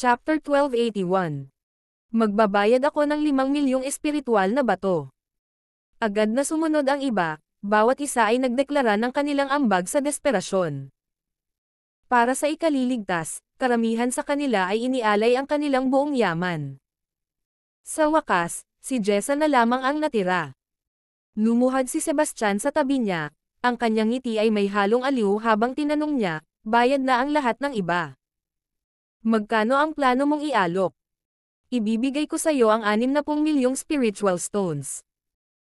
Chapter 1281. Magbabayad ako ng 5 milyong espiritual na bato. Agad na sumunod ang iba, bawat isa ay nagdeklara ng kanilang ambag sa desperasyon. Para sa ikaliligtas, karamihan sa kanila ay inialay ang kanilang buong yaman. Sa wakas, si Jessa na lamang ang natira. Lumuhad si Sebastian sa tabi niya, ang kanyang ngiti ay may halong aliw habang tinanong niya, bayad na ang lahat ng iba. Magkano ang plano mong ialok? Ibibigay ko sa iyo ang 60 milyong spiritual stones.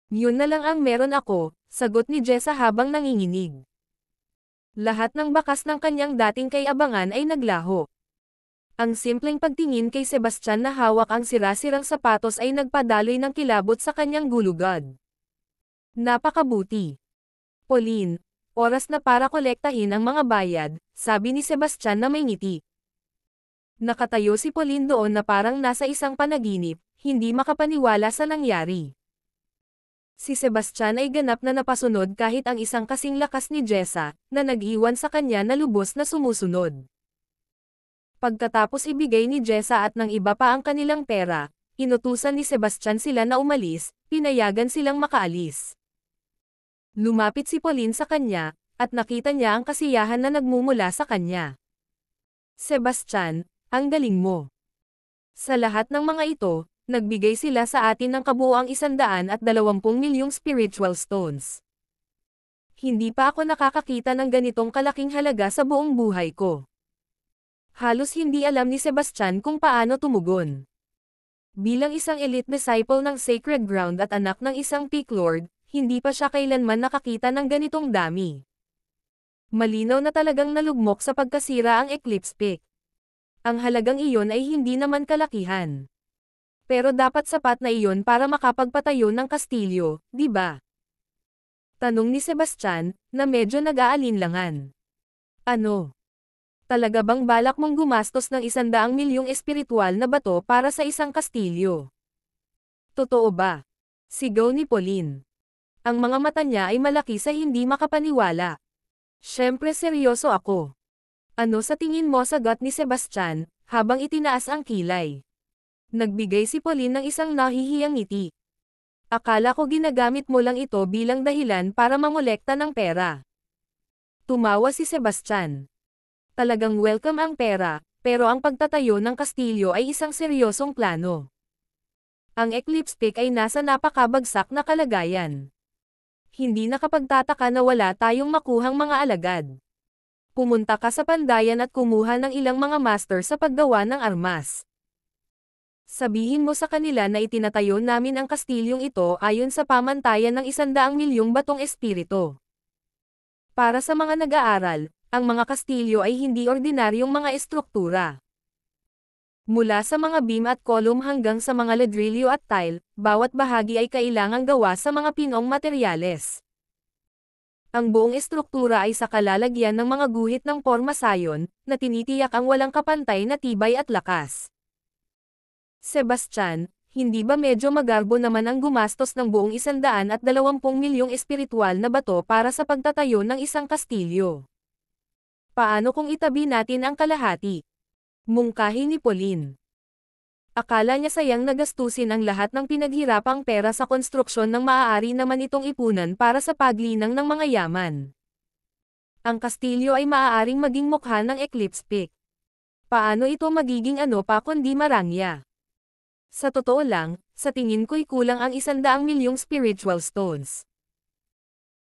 Yun na lang ang meron ako, sagot ni Jessa habang nanginginig. Lahat ng bakas ng kanyang dating kay-abangan ay naglaho. Ang simpleng pagtingin kay Sebastian na hawak ang sira-sirang sapatos ay nagpadaloy ng kilabot sa kanyang gulugod. Napakabuti. Pauline, oras na para kolektahin ang mga bayad, sabi ni Sebastian na may ngiti. Nakatayo si Pauline doon na parang nasa isang panaginip, hindi makapaniwala sa nangyari. Si Sebastian ay ganap na napasunod kahit ang isang kasing lakas ni Jessa, na nag-iwan sa kanya na lubos na sumusunod. Pagkatapos ibigay ni Jessa at ng iba pa ang kanilang pera, inutusan ni Sebastian sila na umalis, pinayagan silang makaalis. Lumapit si Pauline sa kanya, at nakita niya ang kasiyahan na nagmumula sa kanya. Sebastian, ang galing mo. Sa lahat ng mga ito, nagbigay sila sa atin ng kabuuang 120 milyong spiritual stones. Hindi pa ako nakakakita ng ganitong kalaking halaga sa buong buhay ko. Halos hindi alam ni Sebastian kung paano tumugon. Bilang isang elite disciple ng Sacred Ground at anak ng isang Peak Lord, hindi pa siya kailanman nakakita ng ganitong dami. Malinaw na talagang nalugmok sa pagkasira ang Eclipse Peak. Ang halagang iyon ay hindi naman kalakihan. Pero dapat sapat na iyon para makapagpatayo ng kastilyo, di ba? Tanong ni Sebastian, na medyo nag-aalinlangan. Ano? Talaga bang balak mong gumastos ng 100 milyong espiritual na bato para sa isang kastilyo? Totoo ba? Sigaw ni Pauline. Ang mga mata niya ay malaki sa hindi makapaniwala. Siyempre seryoso ako. Ano sa tingin mo, sagot ni Sebastian, habang itinaas ang kilay. Nagbigay si Pauline ng isang nahihiyang ngiti. Akala ko ginagamit mo lang ito bilang dahilan para mangolekta ng pera. Tumawa si Sebastian. Talagang welcome ang pera, pero ang pagtatayo ng kastilyo ay isang seryosong plano. Ang Eclipse Peak ay nasa napakabagsak na kalagayan. Hindi nakapagtataka na wala tayong makuhang mga alagad. Pumunta ka sa pandayan at kumuha ng ilang mga master sa paggawa ng armas. Sabihin mo sa kanila na itinatayo namin ang kastilyong ito ayon sa pamantayan ng 100 milyong batong espiritu. Para sa mga nag-aaral, ang mga kastilyo ay hindi ordinaryong mga estruktura. Mula sa mga beam at column hanggang sa mga ladrillo at tile, bawat bahagi ay kailangang gawa sa mga pinong materyales. Ang buong estruktura ay sa kalalagyan ng mga guhit ng porma sayon, na tinitiyak ang walang kapantay na tibay at lakas. Sebastian, hindi ba medyo magarbo naman ang gumastos ng buong 120 milyong espiritual na bato para sa pagtatayo ng isang kastilyo? Paano kung itabi natin ang kalahati? Mungkahi ni Pauline. Akala niya sayang nagastusin ang lahat ng pinaghirapang pera sa konstruksyon ng maaari naman itong ipunan para sa paglinang ng mga yaman. Ang kastilyo ay maaaring maging mukha ng Eclipse Peak. Paano ito magiging ano pa kundi marangya? Sa totoo lang, sa tingin ko'y kulang ang 100 milyong spiritual stones.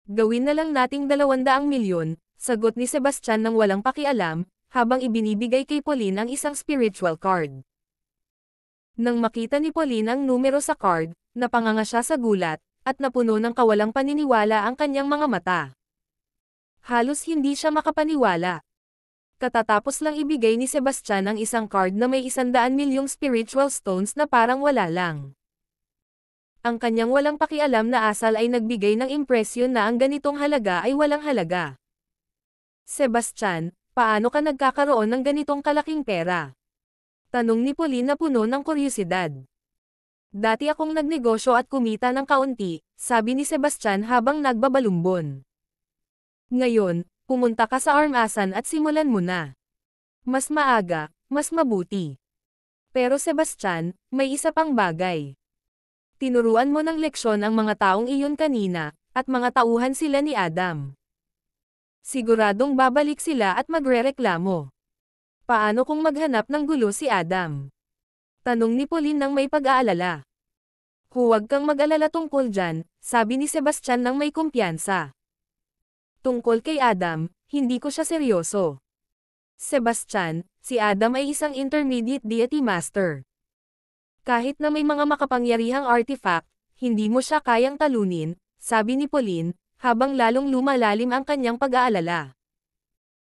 Gawin na lang nating 200 milyon, sagot ni Sebastian nang walang pakialam, habang ibinibigay kay Pauline ang isang spiritual card. Nang makita ni Pauline ang numero sa card, napanganga siya sa gulat, at napuno ng kawalang paniniwala ang kanyang mga mata. Halos hindi siya makapaniwala. Katatapos lang ibigay ni Sebastian ang isang card na may 100 milyong spiritual stones na parang wala lang. Ang kanyang walang pakialam na asal ay nagbigay ng impresyon na ang ganitong halaga ay walang halaga. Sebastian, paano ka nagkakaroon ng ganitong kalaking pera? Tanong ni Pauline na puno ng kuryosidad. Dati akong nagnegosyo at kumita ng kaunti, sabi ni Sebastian habang nagbabalumbon. Ngayon, pumunta ka sa armasan at simulan mo na. Mas maaga, mas mabuti. Pero Sebastian, may isa pang bagay. Tinuruan mo ng leksyon ang mga taong iyon kanina, at mga tauhan sila ni Adam. Siguradong babalik sila at magrereklamo. Paano kung maghanap ng gulo si Adam? Tanong ni Pauline nang may pag-aalala. Huwag kang mag-alala tungkol dyan, sabi ni Sebastian nang may kumpiyansa. Tungkol kay Adam, hindi ko siya seryoso. Sebastian, si Adam ay isang intermediate deity master. Kahit na may mga makapangyarihang artifact, hindi mo siya kayang talunin, sabi ni Pauline, habang lalong lumalalim ang kanyang pag-aalala.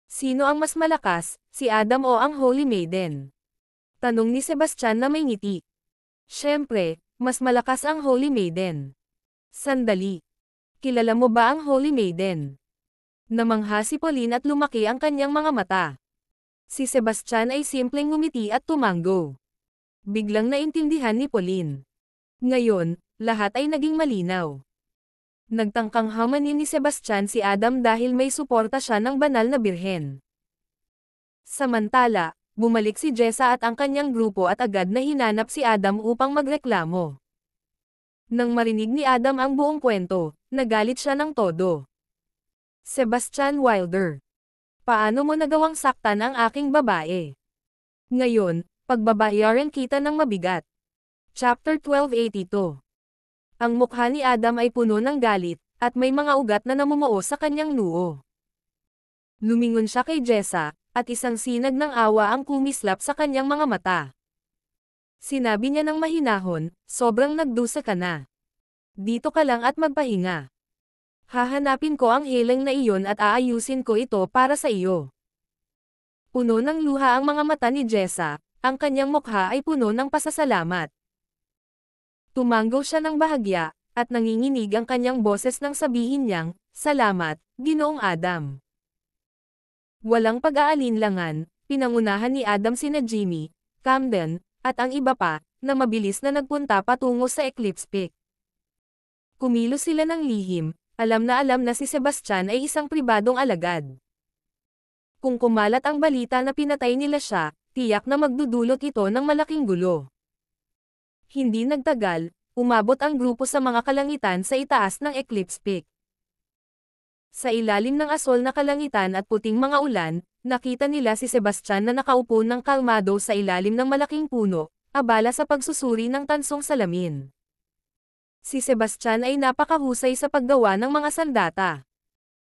Sino ang mas malakas, si Adam o ang Holy Maiden? Tanong ni Sebastian na may ngiti. Siyempre, mas malakas ang Holy Maiden. Sandali. Kilala mo ba ang Holy Maiden? Namangha si Pauline at lumaki ang kanyang mga mata. Si Sebastian ay simpleng ngumiti at tumango. Biglang naintindihan ni Pauline. Ngayon, lahat ay naging malinaw. Nagtangkang hamanin ni Sebastian si Adam dahil may suporta siya ng banal na birhen. Samantala, bumalik si Jessa at ang kanyang grupo at agad na hinanap si Adam upang magreklamo. Nang marinig ni Adam ang buong kwento, nagalit siya ng todo. Sebastian Wilder. Paano mo nagawang saktan ang aking babae? Ngayon, pagbabayaran kita ng mabigat. Chapter 1282. Ang mukha ni Adam ay puno ng galit, at may mga ugat na namumuo sa kanyang noo. Lumingon siya kay Jessa, at isang sinag ng awa ang kumislap sa kanyang mga mata. Sinabi niya ng mahinahon, sobrang nagdusa ka na. Dito ka lang at magpahinga. Hahanapin ko ang healing na iyon at aayusin ko ito para sa iyo. Puno ng luha ang mga mata ni Jessa, ang kanyang mukha ay puno ng pasasalamat. Tumango siya ng bahagya, at nanginginig ang kanyang boses nang sabihin niyang, "Salamat, Ginoong Adam." Walang pag-aalinlangan, pinangunahan ni Adam sina Jimmy, Camden, at ang iba pa, na mabilis na nagpunta patungo sa Eclipse Peak. Kumilos sila ng lihim, alam na si Sebastian ay isang pribadong alagad. Kung kumalat ang balita na pinatay nila siya, tiyak na magdudulot ito ng malaking gulo. Hindi nagtagal, umabot ang grupo sa mga kalangitan sa itaas ng Eclipse Peak. Sa ilalim ng asol na kalangitan at puting mga ulan, nakita nila si Sebastian na nakaupo ng kalmado sa ilalim ng malaking puno, abala sa pagsusuri ng tansong salamin. Si Sebastian ay napakahusay sa paggawa ng mga sandata.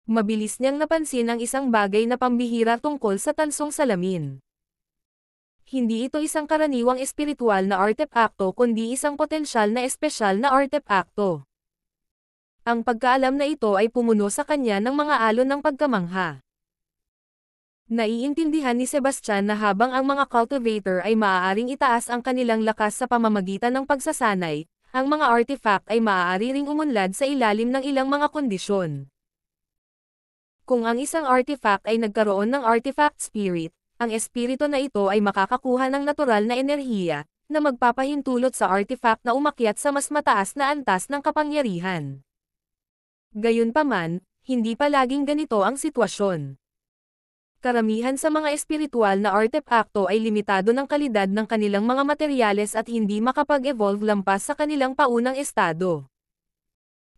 Mabilis niyang napansin ang isang bagay na pambihira tungkol sa tansong salamin. Hindi ito isang karaniwang espiritual na artepakto kundi isang potensyal na espesyal na artepakto. Ang pagkaalam na ito ay pumuno sa kanya ng mga alon ng pagkamangha. Naiintindihan ni Sebastian na habang ang mga cultivator ay maaaring itaas ang kanilang lakas sa pamamagitan ng pagsasanay, ang mga artifact ay maaari ring umunlad sa ilalim ng ilang mga kondisyon. Kung ang isang artifact ay nagkaroon ng artifact spirit, ang espiritu na ito ay makakakuha ng natural na enerhiya, na magpapahintulot sa artifact na umakyat sa mas mataas na antas ng kapangyarihan. Gayunpaman, hindi palaging ganito ang sitwasyon. Karamihan sa mga espiritual na artepakto ay limitado ng kalidad ng kanilang mga materyales at hindi makapag-evolve lampas sa kanilang paunang estado.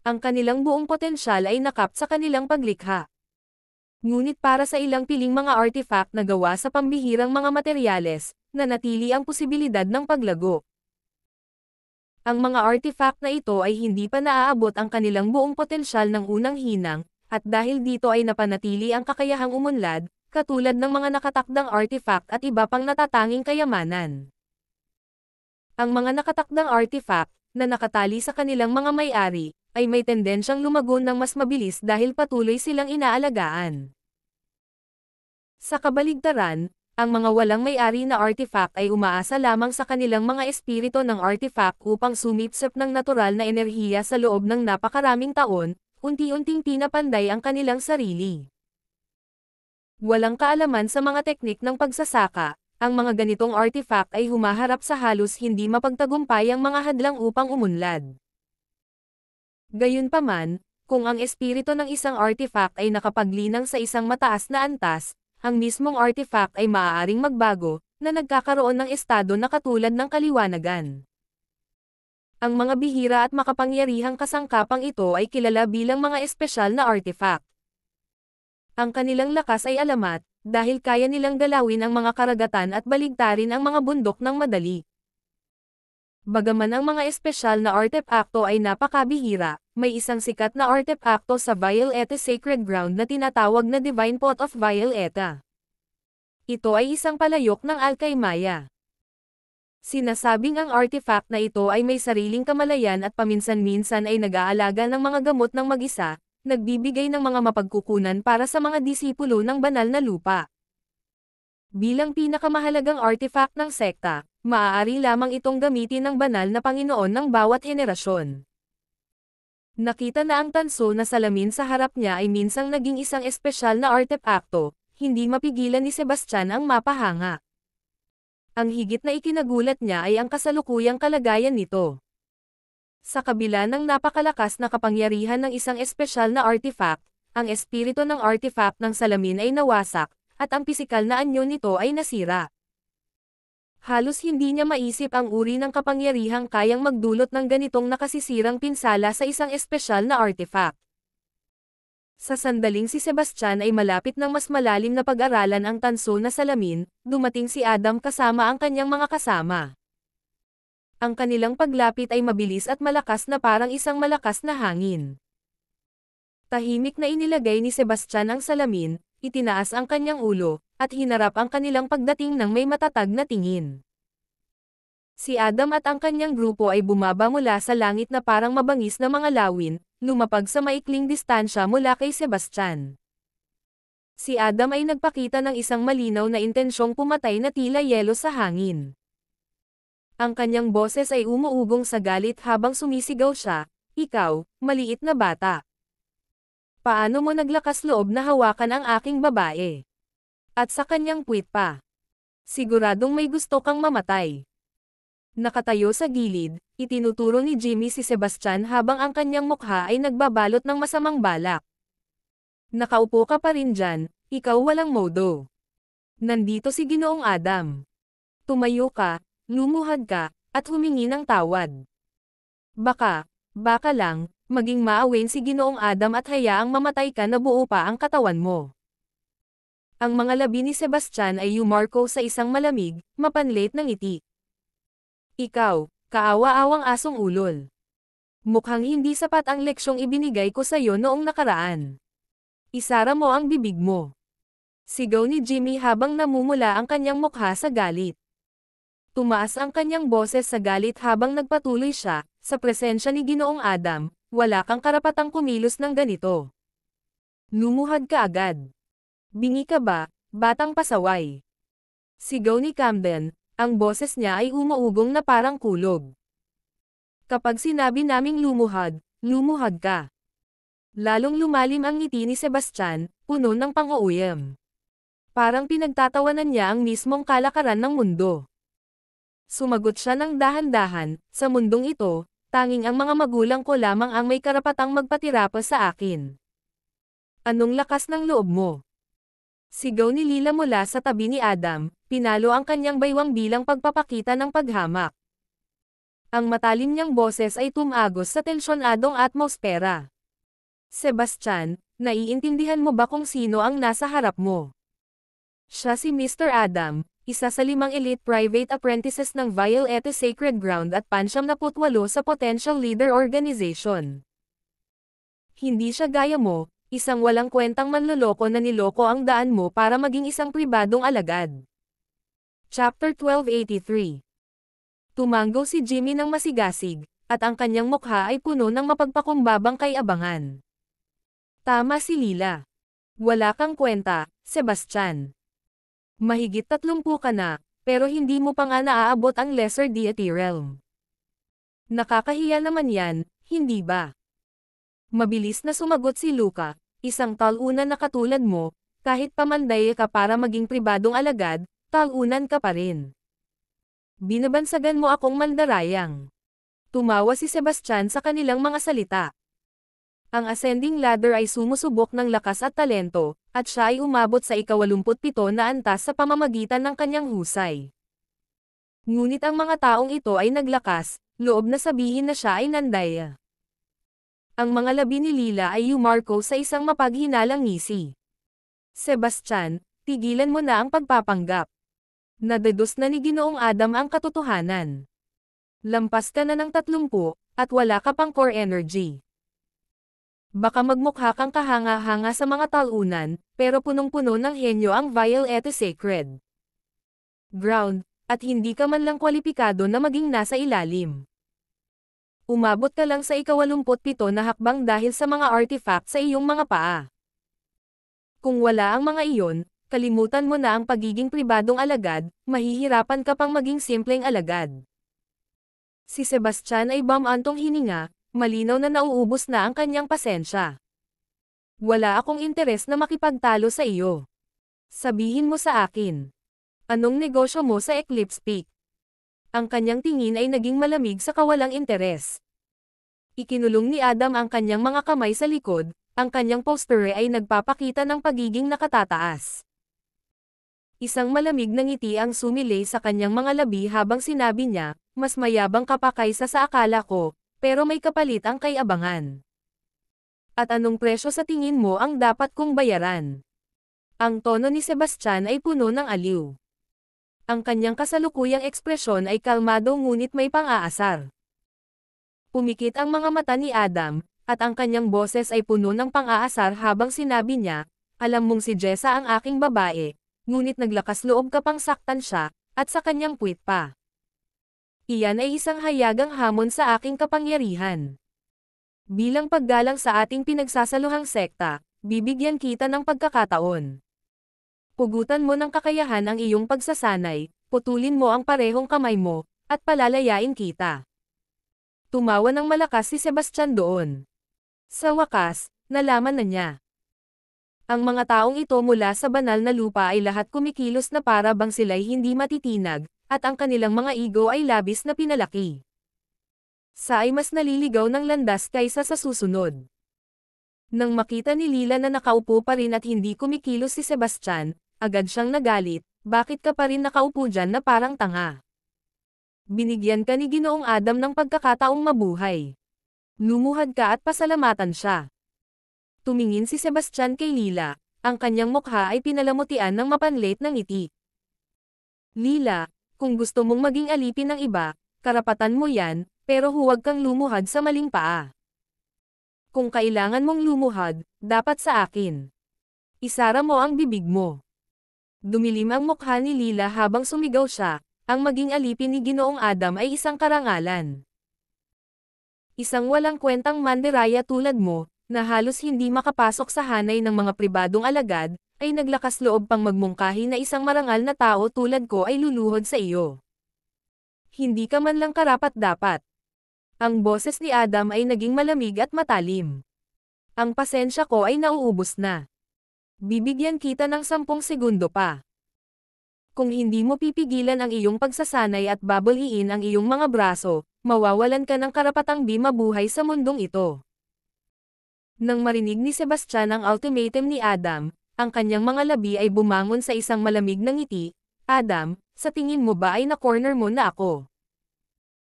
Ang kanilang buong potensyal ay nakap sa kanilang paglikha. Ngunit para sa ilang piling mga artifact na gawa sa pambihirang mga materyales, nanatili ang posibilidad ng paglago. Ang mga artifact na ito ay hindi pa naaabot ang kanilang buong potensyal ng unang hinang, at dahil dito ay napanatili ang kakayahang umunlad, katulad ng mga nakatakdang artifact at iba pang natatanging kayamanan. Ang mga nakatakdang artifact, na nakatali sa kanilang mga may-ari, ay may tendensyang lumago ng mas mabilis dahil patuloy silang inaalagaan. Sa kabaligtaran, ang mga walang may-ari na artifact ay umaasa lamang sa kanilang mga espiritu ng artifact upang sumipsip ng natural na enerhiya sa loob ng napakaraming taon, unti-unting pinapanday ang kanilang sarili. Walang kaalaman sa mga teknik ng pagsasaka, ang mga ganitong artifact ay humaharap sa halos hindi mapagtagumpay ang mga hadlang upang umunlad. Gayunpaman, kung ang espiritu ng isang artifact ay nakapaglinang sa isang mataas na antas, ang mismong artifact ay maaaring magbago, na nagkakaroon ng estado na katulad ng kaliwanagan. Ang mga bihira at makapangyarihang kasangkapang ito ay kilala bilang mga espesyal na artifact. Ang kanilang lakas ay alamat, dahil kaya nilang galawin ang mga karagatan at baligtarin ang mga bundok ng madali. Bagaman ang mga espesyal na artepakto ay napakabihira, may isang sikat na artepakto sa Violeta Sacred Ground na tinatawag na Divine Pot of Violeta. Ito ay isang palayok ng Alkaimaya. Sinasabing ang artifact na ito ay may sariling kamalayan at paminsan-minsan ay nag-aalaga ng mga gamot ng mag-isa, nagbibigay ng mga mapagkukunan para sa mga disipulo ng banal na lupa. Bilang pinakamahalagang artifact ng sekta, maaari lamang itong gamitin ng banal na Panginoon ng bawat henerasyon. Nakita na ang tanso na salamin sa harap niya ay minsang naging isang espesyal na artepakto, hindi mapigilan ni Sebastian ang mapahanga. Ang higit na ikinagulat niya ay ang kasalukuyang kalagayan nito. Sa kabila ng napakalakas na kapangyarihan ng isang espesyal na artifact, ang espiritu ng artifact ng salamin ay nawasak, at ang pisikal na anyo nito ay nasira. Halos hindi niya maisip ang uri ng kapangyarihang kayang magdulot ng ganitong nakasisirang pinsala sa isang espesyal na artifact. Sa sandaling si Sebastian ay malapit ng mas malalim na pag-aralan ang tanso na salamin, dumating si Adam kasama ang kanyang mga kasama. Ang kanilang paglapit ay mabilis at malakas na parang isang malakas na hangin. Tahimik na inilagay ni Sebastian ang salamin, itinaas ang kanyang ulo, at hinarap ang kanilang pagdating ng may matatag na tingin. Si Adam at ang kanyang grupo ay bumaba mula sa langit na parang mabangis na mga lawin, lumapag sa maikling distansya mula kay Sebastian. Si Adam ay nagpakita ng isang malinaw na intensyong pumatay na tila yelo sa hangin. Ang kanyang boses ay umuugong sa galit habang sumisigaw siya, "Ikaw, maliit na bata. Paano mo naglakas loob na hawakan ang aking babae?" At sa kanyang puwit pa, "Siguradong may gusto kang mamatay." Nakatayo sa gilid, itinuturo ni Jimmy si Sebastian habang ang kanyang mukha ay nagbabalot ng masamang balak. "Nakaupo ka pa rin dyan, ikaw walang modo. Nandito si Ginoong Adam. Tumayo ka, lumuhad ka, at humingi ng tawad. Baka lang, maging maawain si Ginoong Adam at hayaang mamatay ka na buo pa ang katawan mo." Ang mga labi ni Sebastian ay yumarko sa isang malamig, mapanlit na ngiti. "Ikaw, kaawa-awang asong ulol. Mukhang hindi sapat ang leksyong ibinigay ko sa iyo noong nakaraan. Isara mo ang bibig mo." Sigaw ni Jimmy habang namumula ang kanyang mukha sa galit. Tumaas ang kanyang boses sa galit habang nagpatuloy siya, "Sa presensya ni Ginoong Adam, wala kang karapatang kumilos ng ganito. Lumuhad ka agad. Bingi ka ba, batang pasaway?" Sigaw ni Camden. Ang boses niya ay umuugong na parang kulog. "Kapag sinabi naming lumuhad, lumuhad ka." Lalong lumalim ang ngiti ni Sebastian, puno ng pang-uuyam. Parang pinagtatawanan niya ang mismong kalakaran ng mundo. Sumagot siya ng dahan-dahan, "Sa mundong ito, tanging ang mga magulang ko lamang ang may karapatang magpatirapa sa akin. Anong lakas ng loob mo?" Sigaw ni Lila mula sa tabi ni Adam, pinalo ang kanyang baywang bilang pagpapakita ng paghamak. Ang matalim niyang boses ay tumagos sa tensyonadong atmosfera. "Sebastian, naiintindihan mo ba kung sino ang nasa harap mo? Siya si Mr. Adam, isa sa 5 elite private apprentices ng Violeta Sacred Ground at 98 sa Potential Leader Organization. Hindi siya gaya mo, isang walang kwentang manloloko na niloko ang daan mo para maging isang pribadong alagad." Chapter 1283. Tumanggo si Jimmy ng masigasig, at ang kanyang mukha ay puno ng mapagpakumbabang kay-abangan. "Tama si Lila. Wala kang kwenta, Sebastian. Mahigit 30 ka na, pero hindi mo pa nga naaabot ang lesser deity realm. Nakakahiya naman yan, hindi ba?" Mabilis na sumagot si Luca, "Isang talunan na katulad mo, kahit pamanday ka para maging pribadong alagad, talunan ka pa rin. Binabansagan mo akong mandarayang." Tumawa si Sebastian sa kanilang mga salita. Ang ascending ladder ay sumusubok ng lakas at talento, at siya ay umabot sa ika-87 na antas sa pamamagitan ng kanyang husay. Ngunit ang mga taong ito ay naglakas, loob na sabihin na siya ay nandaya. Ang mga labi ni Lila ay yumarko sa isang mapaghinalang ngisi. Sebastian, tigilan mo na ang pagpapanggap. Nadedos na ni Ginoong Adam ang katotohanan. Lampas ka na ng 30, at wala ka pang core energy. Baka magmukha kang kahanga-hanga sa mga talunan, pero punong-puno ng henyo ang Violette Sacred Ground, at hindi ka man lang kwalipikado na maging nasa ilalim. Umabot ka lang sa ika-87 na hakbang dahil sa mga artifact sa iyong mga paa. Kung wala ang mga iyon, kalimutan mo na ang pagiging pribadong alagad, mahihirapan ka pang maging simpleng alagad. Si Sebastian ay bumantong hininga, malinaw na nauubos na ang kanyang pasensya. Wala akong interes na makipagtalo sa iyo. Sabihin mo sa akin. Anong negosyo mo sa Eclipse Peak? Ang kanyang tingin ay naging malamig sa kawalang interes. Ikinulong ni Adam ang kanyang mga kamay sa likod, ang kanyang posture ay nagpapakita ng pagiging nakatataas. Isang malamig na ngiti ang sumilay sa kanyang mga labi habang sinabi niya, mas mayabang ka pa kaysa sa akala ko, pero may kapalit ang kay-abangan. At anong presyo sa tingin mo ang dapat kong bayaran? Ang tono ni Sebastian ay puno ng aliw. Ang kanyang kasalukuyang ekspresyon ay kalmado ngunit may pang-aasar. Pumikit ang mga mata ni Adam, at ang kanyang boses ay puno ng pang-aasar habang sinabi niya, alam mong si Jessa ang aking babae, ngunit naglakas loob ka pang saktan siya, at sa kanyang puwit pa. Iyan ay isang hayagang hamon sa aking kapangyarihan. Bilang paggalang sa ating pinagsasaluhang sekta, bibigyan kita ng pagkakataon. Pugutan mo ng kakayahan ang iyong pagsasanay, putulin mo ang parehong kamay mo, at palalayain kita. Tumawa ng malakas si Sebastian doon. Sa wakas, nalaman na niya. Ang mga taong ito mula sa banal na lupa ay lahat kumikilos na para bang sila'y hindi matitinag, at ang kanilang mga ego ay labis na pinalaki. Sa ay mas naliligaw ng landas kaysa sa susunod. Nang makita ni Lila na nakaupo pa rin at hindi kumikilos si Sebastian, agad siyang nagalit, bakit ka pa rin nakaupo dyan na parang tanga? Binigyan ka ni Ginoong Adam ng pagkakataong mabuhay. Lumuhad ka at pasalamatan siya. Tumingin si Sebastian kay Lila, ang kanyang mukha ay pinalamutian ng mapanlit ng ngiti. Lila, kung gusto mong maging alipin ng iba, karapatan mo yan, pero huwag kang lumuhad sa maling paa. Kung kailangan mong lumuhad, dapat sa akin. Isara mo ang bibig mo. Dumilim ang mukha ni Lila habang sumigaw siya, ang maging alipin ni Ginoong Adam ay isang karangalan. Isang walang kwentang mandiraya tulad mo, na halos hindi makapasok sa hanay ng mga pribadong alagad, ay naglakas loob pang magmungkahi na isang marangal na tao tulad ko ay luluhod sa iyo. Hindi ka man lang karapat-dapat. Ang boses ni Adam ay naging malamig at matalim. Ang pasensya ko ay nauubos na. Bibigyan kita ng 10 segundo pa. Kung hindi mo pipigilan ang iyong pagsasanay at babuliin ang iyong mga braso, mawawalan ka ng karapatang mabuhay sa mundong ito. Nang marinig ni Sebastian ang ultimatum ni Adam, ang kanyang mga labi ay bumangon sa isang malamig na ngiti. Adam, sa tingin mo ba ay na-corner mo na ako?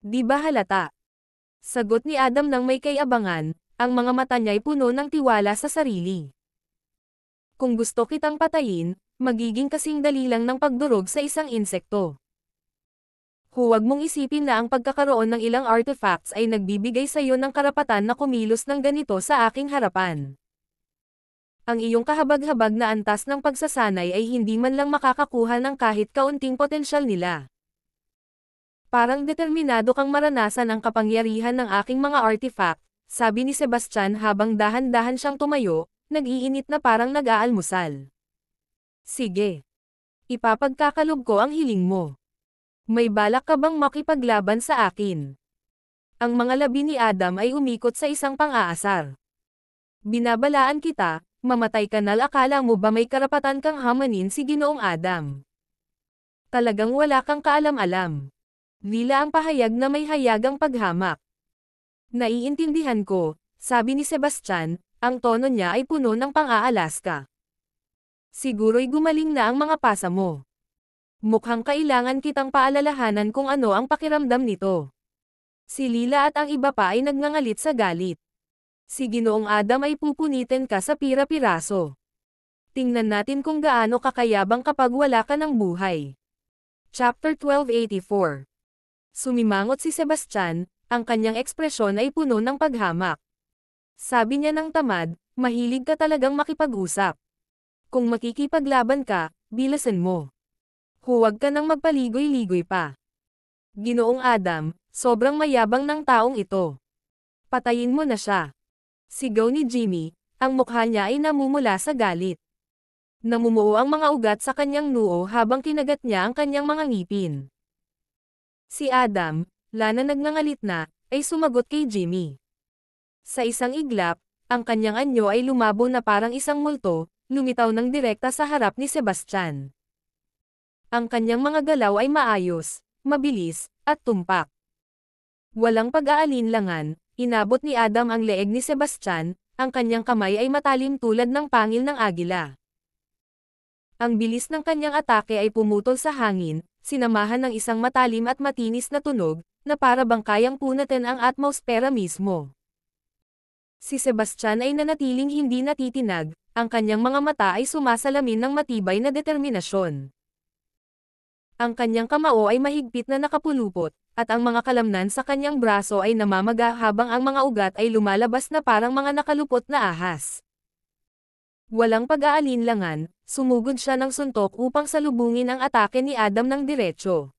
Di ba halata? Sagot ni Adam nang may kay-abangan, ang mga mata niya'y puno ng tiwala sa sarili. Kung gusto kitang patayin, magiging kasing dali lang ng pagdurog sa isang insekto. Huwag mong isipin na ang pagkakaroon ng ilang artifacts ay nagbibigay sa iyo ng karapatan na kumilos ng ganito sa aking harapan. Ang iyong kahabag-habag na antas ng pagsasanay ay hindi man lang makakakuha ng kahit kaunting potensyal nila. Parang determinado kang maranasan ang kapangyarihan ng aking mga artifact, sabi ni Sebastian habang dahan-dahan siyang tumayo, nag-iinit na parang nag-aalmusal. Sige. Ipapagkakalob ko ang hiling mo. May balak ka bang makipaglaban sa akin? Ang mga labi ni Adam ay umikot sa isang pang-aasar. Binabalaan kita, mamatay ka na, akala mo ba may karapatan kang hamanin si Ginoong Adam? Talagang wala kang kaalam-alam. Lila ang pahayag na may hayagang paghamak. Naiintindihan ko, Sabi ni Sebastian, ang tono niya ay puno ng pang-aalaska. Siguro'y gumaling na ang mga pasa mo. Mukhang kailangan kitang paalalahanan kung ano ang pakiramdam nito. Si Lila at ang iba pa ay nagngangalit sa galit. Si Ginoong Adam ay pupunitin ka sa pira-piraso. Tingnan natin kung gaano kakayabang kapag wala ka ng buhay. Chapter 1284. Sumimangot si Sebastian, ang kanyang ekspresyon ay puno ng paghamak. Sabi niya ng tamad, mahilig ka talagang makipag-usap. Kung makikipaglaban ka, bilasan mo. Huwag ka nang magpaligoy-ligoy pa. Ginoong Adam, sobrang mayabang ng taong ito. Patayin mo na siya. Sigaw ni Jimmy, ang mukha niya ay namumula sa galit. Namumuo ang mga ugat sa kanyang noo habang kinagat niya ang kanyang mga ngipin. Si Adam, lana nagngangalit na, ay sumagot kay Jimmy. Sa isang iglap, ang kanyang anyo ay lumabo na parang isang multo, lumitaw ng direkta sa harap ni Sebastian. Ang kanyang mga galaw ay maayos, mabilis, at tumpak. Walang pag-aalinlangan, inabot ni Adam ang leeg ni Sebastian, ang kanyang kamay ay matalim tulad ng pangil ng agila. Ang bilis ng kanyang atake ay pumutol sa hangin, sinamahan ng isang matalim at matinis na tunog, na para bang kayang punatin ang atmosfera mismo. Si Sebastian ay nanatiling hindi natitinag, ang kanyang mga mata ay sumasalamin ng matibay na determinasyon. Ang kanyang kamao ay mahigpit na nakapulupot, at ang mga kalamnan sa kanyang braso ay namamaga habang ang mga ugat ay lumalabas na parang mga nakalupot na ahas. Walang pag-aalinlangan, sumugod siya ng suntok upang salubungin ang atake ni Adam ng diretso.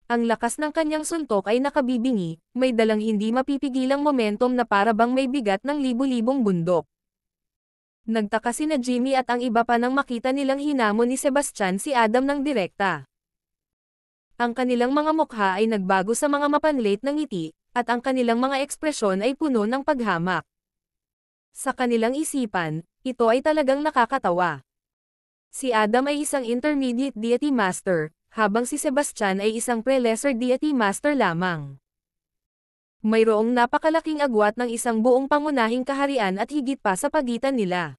Ang lakas ng kanyang suntok ay nakabibingi, may dalang hindi mapipigilang momentum na para bang may bigat ng libu-libong bundok. Nagtaka sina Jimmy at ang iba pa nang makita nilang hinamon ni Sebastian si Adam ng direkta. Ang kanilang mga mukha ay nagbago sa mga mapanlit na ngiti, at ang kanilang mga ekspresyon ay puno ng paghamak. Sa kanilang isipan, ito ay talagang nakakatawa. Si Adam ay isang intermediate deity master, habang si Sebastian ay isang pre-lesser deity master lamang. Mayroong napakalaking agwat ng isang buong pangunahing kaharian at higit pa sa pagitan nila.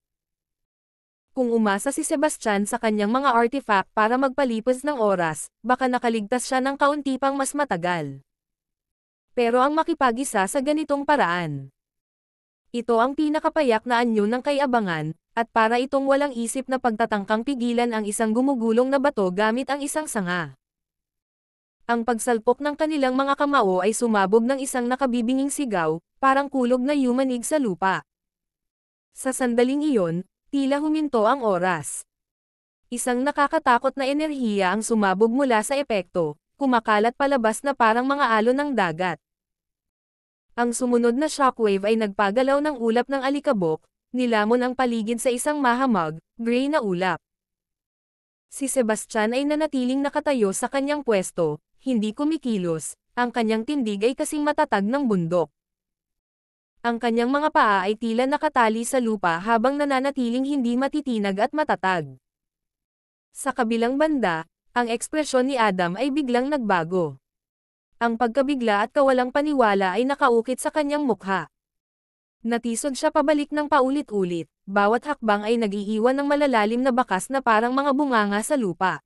Kung umasa si Sebastian sa kanyang mga artifact para magpalipas ng oras, baka nakaligtas siya ng kaunti pang mas matagal. Pero ang makipag-isa sa ganitong paraan. Ito ang pinakapayak na anyo ng kayabangan, at para itong walang isip na pagtatangkang pigilan ang isang gumugulong na bato gamit ang isang sanga. Ang pagsalpok ng kanilang mga kamao ay sumabog ng isang nakabibinging sigaw, parang kulog na yumanig sa lupa. Sa sandaling iyon, tila huminto ang oras. Isang nakakatakot na enerhiya ang sumabog mula sa epekto, kumakalat palabas na parang mga alon ng dagat. Ang sumunod na shockwave ay nagpagalaw ng ulap ng alikabok, nilamon ang paligid sa isang mahamag, gray na ulap. Si Sebastian ay nanatiling nakatayo sa kanyang pwesto, hindi kumikilos, ang kanyang tindig ay kasing matatag ng bundok. Ang kanyang mga paa ay tila nakatali sa lupa habang nananatiling hindi matitinag at matatag. Sa kabilang banda, ang ekspresyon ni Adam ay biglang nagbago. Ang pagkabigla at kawalang paniwala ay nakaukit sa kanyang mukha. Natisod siya pabalik ng paulit-ulit, bawat hakbang ay nag-iiwan ng malalalim na bakas na parang mga bunganga sa lupa.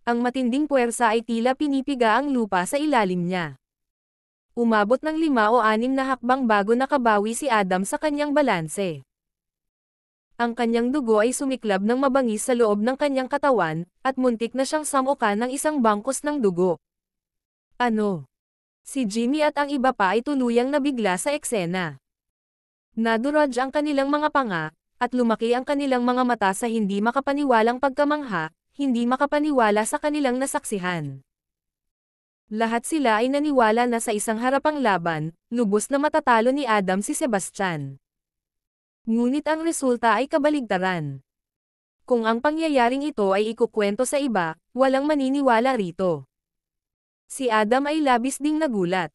Ang matinding puwersa ay tila pinipiga ang lupa sa ilalim niya. Umabot ng 5 o 6 na hakbang bago nakabawi si Adam sa kanyang balanse. Ang kanyang dugo ay sumiklab ng mabangis sa loob ng kanyang katawan, at muntik na siyang samukan ng isang bangkos ng dugo. Ano? Si Jimmy at ang iba pa ay tuluyang nabigla sa eksena. Naduraj ang kanilang mga panga, at lumaki ang kanilang mga mata sa hindi makapaniwalang pagkamangha, hindi makapaniwala sa kanilang nasaksihan. Lahat sila ay naniwala na sa isang harapang laban, lubos na matatalo ni Adam si Sebastian. Ngunit ang resulta ay kabaligtaran. Kung ang pangyayaring ito ay ikukwento sa iba, walang maniniwala rito. Si Adam ay labis ding nagulat.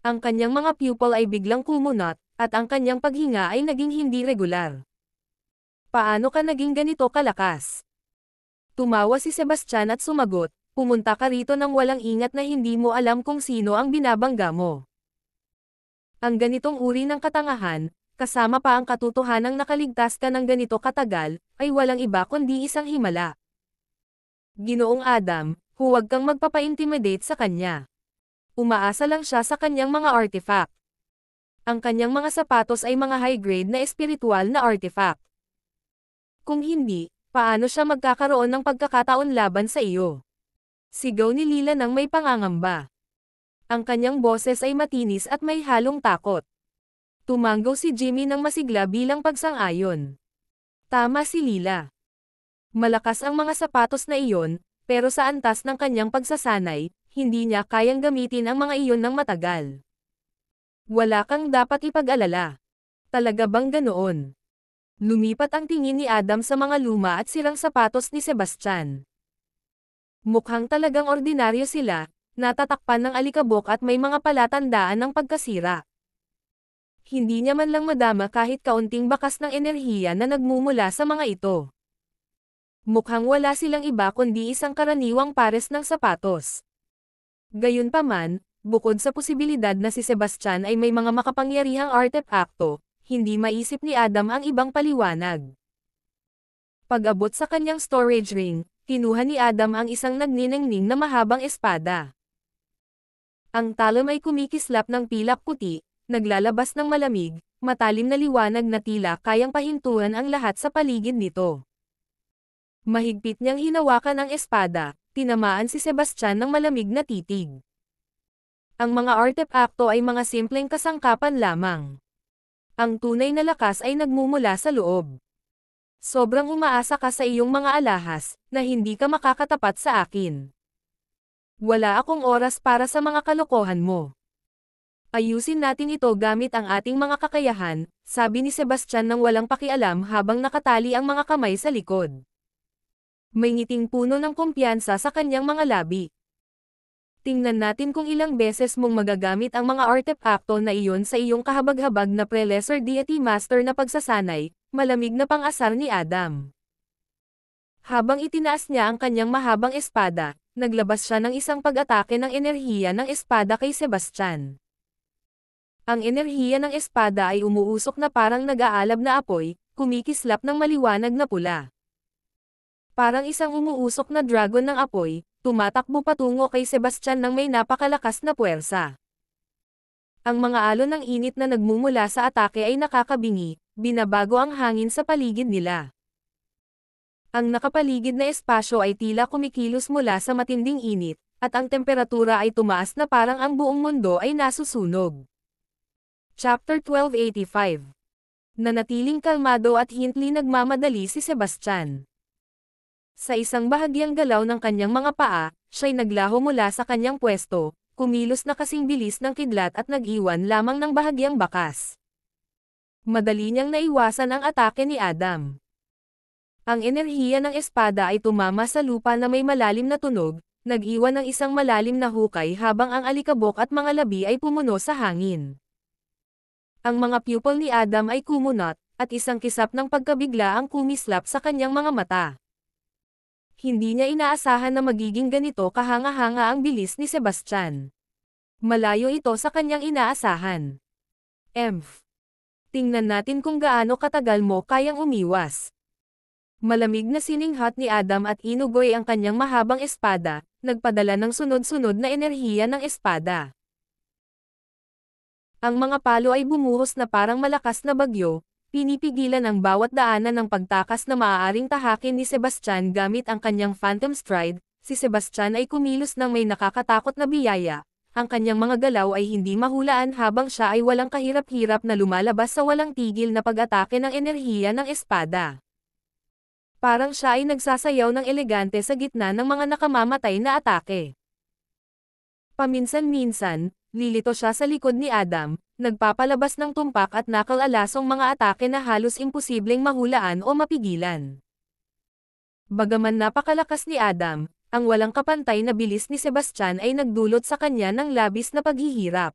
Ang kanyang mga pupil ay biglang kumunot, at ang kanyang paghinga ay naging hindi regular. Paano ka naging ganito kalakas? Tumawa si Sebastian at sumagot, pumunta ka rito nang walang ingat na hindi mo alam kung sino ang binabangga mo. Ang ganitong uri ng katangahan, kasama pa ang katotohanang nakaligtas ka ng ganito katagal, ay walang iba kundi isang himala. Ginoong Adam, huwag kang magpapa-intimidate sa kanya. Umaasa lang siya sa kanyang mga artifact. Ang kanyang mga sapatos ay mga high-grade na espiritual na artifact. Kung hindi, paano siya magkakaroon ng pagkakataon laban sa iyo? Sigaw ni Lila nang may pangangamba. Ang kanyang boses ay matinis at may halong takot. Tumanggaw si Jimmy nang masigla bilang pagsang-ayon. Tama si Lila. Malakas ang mga sapatos na iyon, pero sa antas ng kanyang pagsasanay, hindi niya kayang gamitin ang mga iyon ng matagal. Wala kang dapat ipag-alala. Talaga bang ganoon? Lumipat ang tingin ni Adam sa mga luma at sirang sapatos ni Sebastian. Mukhang talagang ordinaryo sila, natatakpan ng alikabok at may mga palatandaan ng pagkasira. Hindi niya man lang madama kahit kaunting bakas ng enerhiya na nagmumula sa mga ito. Mukhang wala silang iba kundi isang karaniwang pares ng sapatos. Gayunpaman, bukod sa posibilidad na si Sebastian ay may mga makapangyarihang artepakto, hindi maisip ni Adam ang ibang paliwanag. Pag-abot sa kanyang storage ring, kinuha ni Adam ang isang nagniningning na mahabang espada. Ang talon ay kumikislap ng pilak puti, naglalabas ng malamig, matalim na liwanag na tila kayang pahintuan ang lahat sa paligid nito. Mahigpit niyang hinawakan ang espada, tinamaan si Sebastian ng malamig na titig. Ang mga artepakto ay mga simpleng kasangkapan lamang. Ang tunay na lakas ay nagmumula sa loob. Sobrang umaasa ka sa iyong mga alahas, na hindi ka makakatapat sa akin. Wala akong oras para sa mga kalokohan mo. Ayusin natin ito gamit ang ating mga kakayahan, sabi ni Sebastian nang walang pakialam habang nakatali ang mga kamay sa likod. May ngiting puno ng kumpiyansa sa kanyang mga labi. Tingnan natin kung ilang beses mong magagamit ang mga artepakto na iyon sa iyong kahabag-habag na pre-lesser deity master na pagsasanay, malamig na pang-asar ni Adam. Habang itinaas niya ang kanyang mahabang espada, naglabas siya ng isang pag-atake ng enerhiya ng espada kay Sebastian. Ang enerhiya ng espada ay umuusok na parang nag-aalab na apoy, kumikislap ng maliwanag na pula. Parang isang umuusok na dragon ng apoy, tumatakbo patungo kay Sebastian nang may napakalakas na puwersa. Ang mga alon ng init na nagmumula sa atake ay nakakabingi, binabago ang hangin sa paligid nila. Ang nakapaligid na espasyo ay tila kumikilos mula sa matinding init, at ang temperatura ay tumaas na parang ang buong mundo ay nasusunog. Chapter 1285. Nanatiling kalmado at hintli nagmamadali si Sebastian. Sa isang bahagyang galaw ng kanyang mga paa, siya'y naglaho mula sa kanyang pwesto, kumilos na kasing bilis ng kidlat at nag-iwan lamang ng bahagyang bakas. Madali niyang naiwasan ang atake ni Adam. Ang enerhiya ng espada ay tumama sa lupa na may malalim na tunog, nag-iwan ng isang malalim na hukay habang ang alikabok at mga labi ay pumuno sa hangin. Ang mga pupil ni Adam ay kumunot, at isang kisap ng pagkabigla ang kumislap sa kanyang mga mata. Hindi niya inaasahan na magiging ganito kahanga-hanga ang bilis ni Sebastian. Malayo ito sa kanyang inaasahan. Tingnan natin kung gaano katagal mo kayang umiwas. Malamig na sininghat ni Adam at inugoy ang kanyang mahabang espada, nagpadala ng sunod-sunod na enerhiya ng espada. Ang mga palo ay bumuhos na parang malakas na bagyo, pinipigilan ang bawat daanan ng pagtakas na maaaring tahakin ni Sebastian gamit ang kanyang Phantom Stride. Si Sebastian ay kumilos ng may nakakatakot na biyaya. Ang kanyang mga galaw ay hindi mahulaan habang siya ay walang kahirap-hirap na lumalabas sa walang tigil na pag-atake ng enerhiya ng espada. Parang siya ay nagsasayaw ng elegante sa gitna ng mga nakamamatay na atake. Paminsan-minsan, lilito siya sa likod ni Adam, nagpapalabas ng tumpak at nakal-alasong mga atake na halos imposibleng mahulaan o mapigilan. Bagaman napakalakas ni Adam, ang walang kapantay na bilis ni Sebastian ay nagdulot sa kanya ng labis na paghihirap.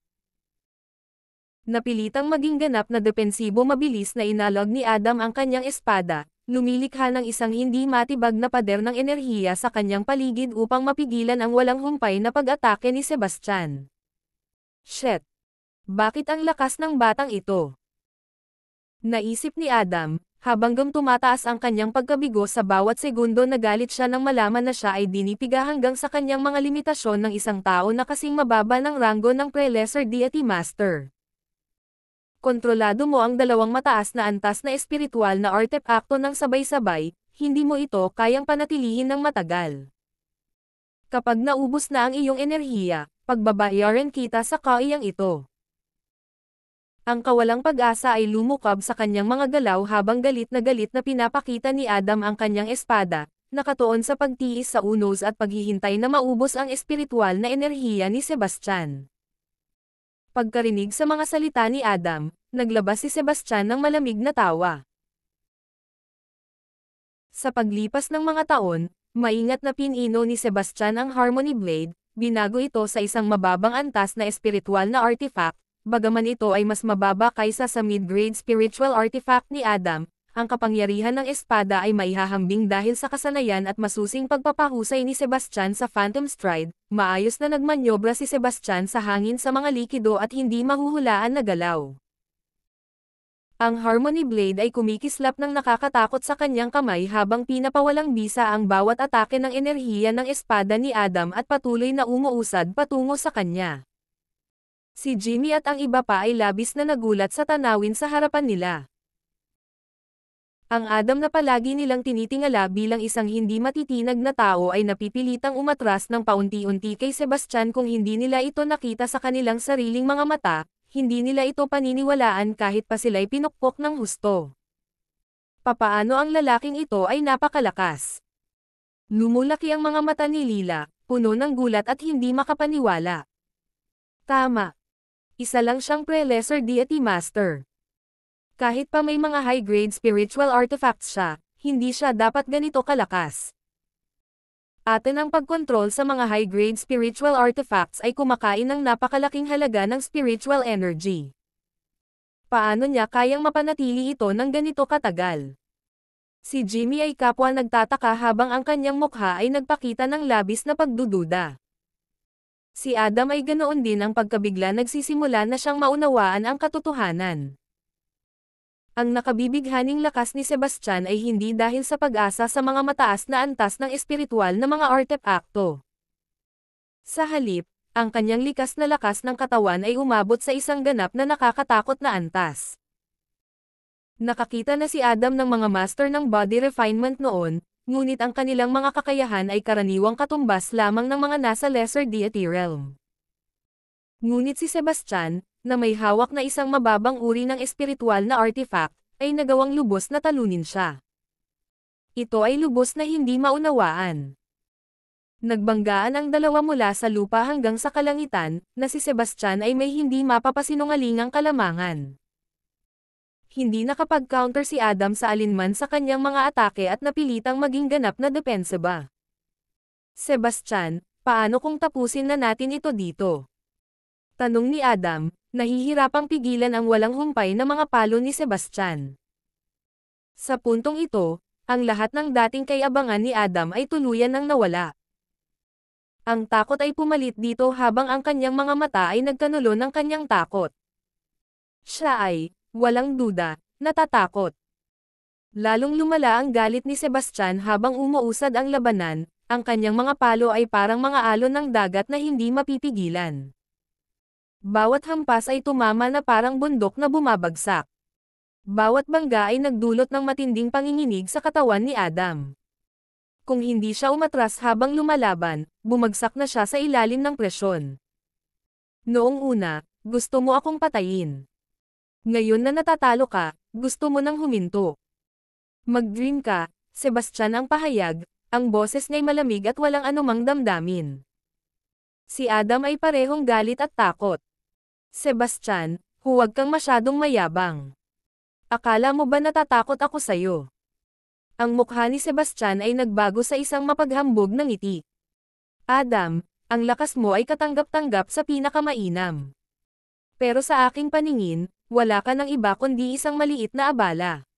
Napilitang maging ganap na depensibo mabilis na inalog ni Adam ang kanyang espada, lumilikha ng isang hindi matibag na pader ng enerhiya sa kanyang paligid upang mapigilan ang walang humpay na pag-atake ni Sebastian. Shit! Bakit ang lakas ng batang ito? Naisip ni Adam, habang tumataas ang kanyang pagkabigo sa bawat segundo. Nagalit siya nang malaman na siya ay dinipiga hanggang sa kanyang mga limitasyon ng isang tao na kasing mababa ng ranggo ng Pre-Lesser Deity Master. Kontrolado mo ang dalawang mataas na antas na espiritual na artepakto ng sabay-sabay, hindi mo ito kayang panatilihin ng matagal. Kapag naubos na ang iyong enerhiya, pagbabayaran kita sa kaiyang ito. Ang kawalang pag-asa ay lumukab sa kanyang mga galaw habang galit na pinapakita ni Adam ang kanyang espada, nakatuon sa pagtiis sa unos at paghihintay na maubos ang espiritual na enerhiya ni Sebastian. Pagkarinig sa mga salita ni Adam, naglabas si Sebastian ng malamig na tawa. Sa paglipas ng mga taon, maingat na pinino ni Sebastian ang Harmony Blade, binago ito sa isang mababang antas na espiritual na artifact, bagaman ito ay mas mababa kaysa sa mid-grade spiritual artifact ni Adam. Ang kapangyarihan ng espada ay maihahambing dahil sa kasanayan at masusing pagpapahusay ni Sebastian sa Phantom Stride. Maayos na nagmanyobra si Sebastian sa hangin sa mga likido at hindi mahuhulaan na galaw. Ang Harmony Blade ay kumikislap ng nakakatakot sa kanyang kamay habang pinapawalang bisa ang bawat atake ng enerhiya ng espada ni Adam at patuloy na umuusad patungo sa kanya. Si Jimmy at ang iba pa ay labis na nagulat sa tanawin sa harapan nila. Ang Adam na palagi nilang tinitingala bilang isang hindi matitinag na tao ay napipilitang umatras ng paunti-unti kay Sebastian. Kung hindi nila ito nakita sa kanilang sariling mga mata, hindi nila ito paniniwalaan kahit pa sila'y pinukpok ng husto. Papaano ang lalaking ito ay napakalakas? Lumulaki ang mga mata ni Lila, puno ng gulat at hindi makapaniwala. Tama. Isa lang siyang Pre-Lesser Deity Master. Kahit pa may mga high-grade spiritual artifacts siya, hindi siya dapat ganito kalakas. Atin ang pagkontrol sa mga high-grade spiritual artifacts ay kumakain ng napakalaking halaga ng spiritual energy. Paano niya kayang mapanatili ito ng ganito katagal? Si Jimmy ay kapwa nagtataka habang ang kanyang mukha ay nagpakita ng labis na pagdududa. Si Adam ay ganoon din ang pagkabigla, nagsisimula na siyang maunawaan ang katotohanan. Ang nakabibighaning lakas ni Sebastian ay hindi dahil sa pag-asa sa mga mataas na antas ng espiritual na mga artepakto. Sa halip, ang kanyang likas na lakas ng katawan ay umabot sa isang ganap na nakakatakot na antas. Nakakita na si Adam ng mga master ng body refinement noon, ngunit ang kanilang mga kakayahan ay karaniwang katumbas lamang ng mga nasa lesser deity realm. Ngunit si Sebastian, na may hawak na isang mababang uri ng espiritual na artifact, ay nagawang lubos na talunin siya. Ito ay lubos na hindi maunawaan. Nagbanggaan ang dalawa mula sa lupa hanggang sa kalangitan, na si Sebastian ay may hindi mapapasinungalingang kalamangan. Hindi nakapag-counter si Adam sa alinman sa kanyang mga atake at napilitang maging ganap na depensiba. Sebastian, paano kung tapusin na natin ito dito? Tanong ni Adam, nahihirapang pigilan ang walang humpay na mga palo ni Sebastian. Sa puntong ito, ang lahat ng dating kay-abangan ni Adam ay tuluyan nang nawala. Ang takot ay pumalit dito habang ang kanyang mga mata ay nagkanulo ng kanyang takot. Siya ay, walang duda, natatakot. Lalong lumala ang galit ni Sebastian habang umuusad ang labanan, ang kanyang mga palo ay parang mga alon ng dagat na hindi mapipigilan. Bawat hampas ay tumama na parang bundok na bumabagsak. Bawat bangga ay nagdulot ng matinding panginginig sa katawan ni Adam. Kung hindi siya umatras habang lumalaban, bumagsak na siya sa ilalim ng presyon. Noong una, gusto mo akong patayin. Ngayon na natatalo ka, gusto mo nang huminto. Mag-dream ka, Sebastian ang pahayag, ang boses niya'y malamig at walang anumang damdamin. Si Adam ay parehong galit at takot. Sebastian, huwag kang masyadong mayabang. Akala mo ba natatakot ako sa'yo? Ang mukha ni Sebastian ay nagbago sa isang mapaghambog na ngiti. Adam, ang lakas mo ay katanggap-tanggap sa pinakamainam. Pero sa aking paningin, wala ka ng iba kundi isang maliit na abala.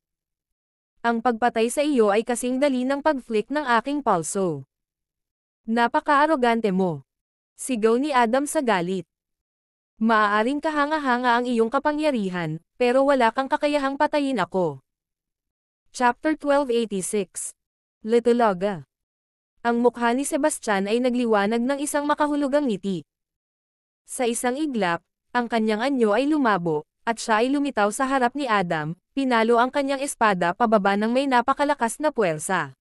Ang pagpatay sa iyo ay kasing dali ng pag-flick ng aking pulso. Napaka-arogante mo. Sigaw ni Adam sa galit. Maaaring kahanga-hanga ang iyong kapangyarihan, pero wala kang kakayahang patayin ako. Chapter 1286. Little Olga. Ang mukha ni Sebastian ay nagliwanag ng isang makahulugang ngiti. Sa isang iglap, ang kanyang anyo ay lumabo, at siya ay lumitaw sa harap ni Adam, pinalo ang kanyang espada pababa ng may napakalakas na puwersa.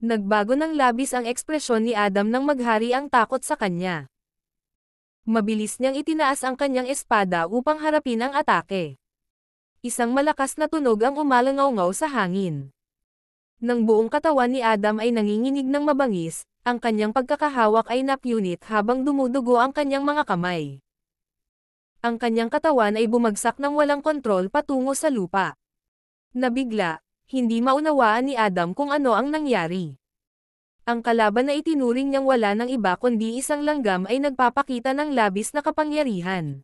Nagbago ng labis ang ekspresyon ni Adam nang maghari ang takot sa kanya. Mabilis niyang itinaas ang kanyang espada upang harapin ang atake. Isang malakas na tunog ang umalangaw-ngaw sa hangin. Nang buong katawan ni Adam ay nanginginig ng mabangis, ang kanyang pagkakahawak ay napunit habang dumudugo ang kanyang mga kamay. Ang kanyang katawan ay bumagsak ng walang kontrol patungo sa lupa. Nabigla, hindi maunawaan ni Adam kung ano ang nangyari. Ang kalaban na itinuring niyang wala ng iba kundi isang langgam ay nagpapakita ng labis na kapangyarihan.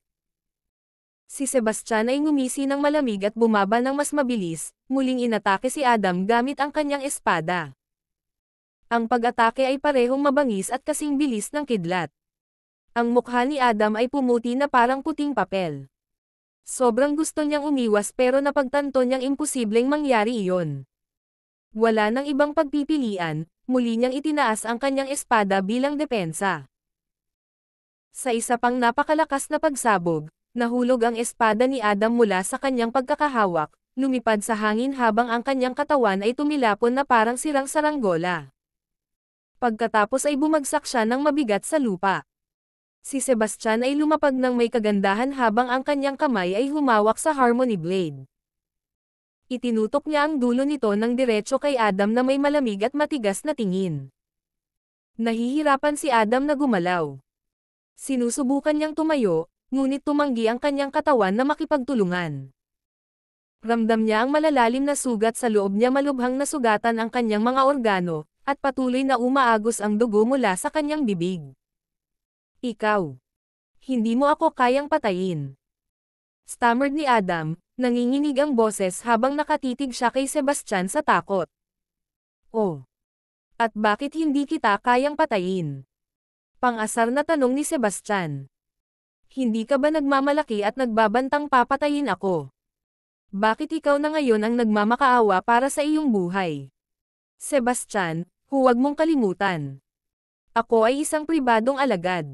Si Sebastian ay ngumisi ng malamig at bumaba ng mas mabilis, muling inatake si Adam gamit ang kanyang espada. Ang pag-atake ay parehong mabangis at kasing bilis ng kidlat. Ang mukha ni Adam ay pumuti na parang puting papel. Sobrang gusto niyang umiwas pero napagtanto niyang imposibleng mangyari iyon. Wala nang ibang pagpipilian, muli niyang itinaas ang kanyang espada bilang depensa. Sa isa pang napakalakas na pagsabog, nahulog ang espada ni Adam mula sa kanyang pagkakahawak, lumipad sa hangin habang ang kanyang katawan ay tumilapon na parang sirang saranggola. Pagkatapos ay bumagsak siya ng mabigat sa lupa. Si Sebastian ay lumapag ng may kagandahan habang ang kanyang kamay ay humawak sa Harmony Blade. Itinutok niya ang dulo nito ng diretso kay Adam na may malamig at matigas na tingin. Nahihirapan si Adam na gumalaw. Sinusubukan niyang tumayo, ngunit tumanggi ang kanyang katawan na makipagtulungan. Ramdam niya ang malalalim na sugat sa loob niya, malubhang nasugatan ang kanyang mga organo, at patuloy na umaagos ang dugo mula sa kanyang bibig. Ikaw. Hindi mo ako kayang patayin. Stammered ni Adam, nanginginig ang boses habang nakatitig siya kay Sebastian sa takot. Oh. At bakit hindi kita kayang patayin? Pang-asar na tanong ni Sebastian. Hindi ka ba nagmamalaki at nagbabantang papatayin ako? Bakit ikaw na ngayon ang nagmamakaawa para sa iyong buhay? Sebastian, huwag mong kalimutan. Ako ay isang pribadong alagad.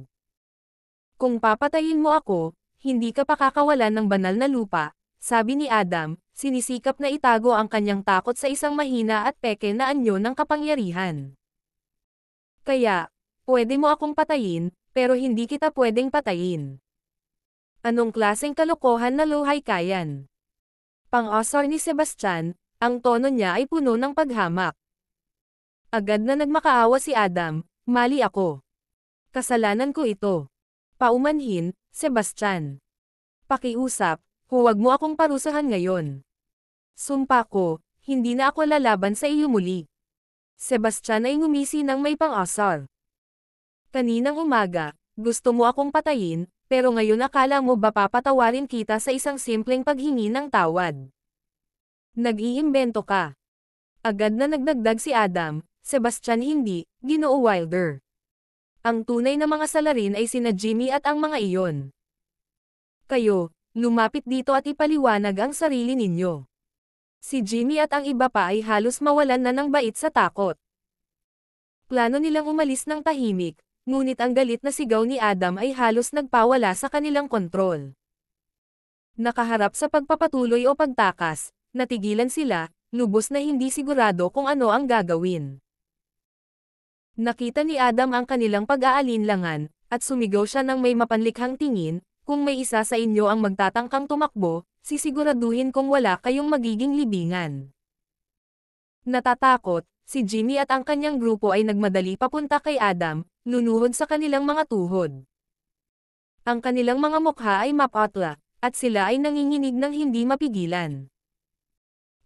Kung papatayin mo ako, hindi ka pakakawalan ng banal na lupa, sabi ni Adam, sinisikap na itago ang kanyang takot sa isang mahina at peke na anyo ng kapangyarihan. Kaya, pwede mo akong patayin, pero hindi kita pwedeng patayin. Anong klaseng kalokohan na luhaykayan? Pang-asar ni Sebastian, ang tono niya ay puno ng paghamak. Agad na nagmakaawa si Adam, mali ako. Kasalanan ko ito. Paumanhin, Sebastian. Pakiusap, huwag mo akong parusahan ngayon. Sumpa ko, hindi na ako lalaban sa iyo muli. Sebastian ay ngumisi ng may pang-asar. Kaninang umaga, gusto mo akong patayin, pero ngayon akala mo ba papatawarin kita sa isang simpleng paghingi ng tawad? Nag-iimbento ka. Agad na nagdagdag si Adam, Sebastian hindi, Ginoo Wilder. Ang tunay na mga salarin ay sina Jimmy at ang mga iyon. Kayo, lumapit dito at ipaliwanag ang sarili ninyo. Si Jimmy at ang iba pa ay halos mawalan na ng bait sa takot. Plano nilang umalis ng tahimik, ngunit ang galit na sigaw ni Adam ay halos nagpawala sa kanilang kontrol. Nakaharap sa pagpapatuloy o pagtakas, natigilan sila, lubos na hindi sigurado kung ano ang gagawin. Nakita ni Adam ang kanilang pag-aalinlangan, at sumigaw siya ng may mapanlikhang tingin, kung may isa sa inyo ang magtatangkang tumakbo, sisiguraduhin kong wala kayong magiging libingan. Natatakot, si Jimmy at ang kanyang grupo ay nagmadali papunta kay Adam, lunuhod sa kanilang mga tuhod. Ang kanilang mga mukha ay mapatla, at sila ay nanginginig ng hindi mapigilan.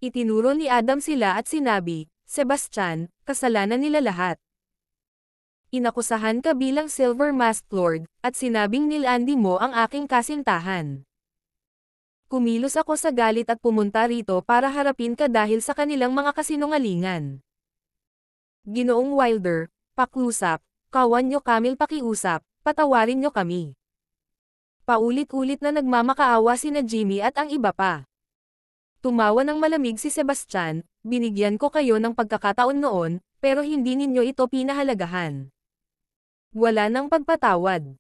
Itinuro ni Adam sila at sinabi, Sebastian, kasalanan nila lahat. Inakusahan ka bilang Silver Masked Lord, at sinabing nilandi mo ang aking kasintahan. Kumilos ako sa galit at pumunta rito para harapin ka dahil sa kanilang mga kasinungalingan. Ginoong Wilder, pakiusap, kawan nyo kamil pakiusap, patawarin nyo kami. Paulit-ulit na nagmamakaawa sina Jimmy at ang iba pa. Tumawa ng malamig si Sebastian, binigyan ko kayo ng pagkakataon noon, pero hindi ninyo ito pinahalagahan. Wala nang pagpatawad.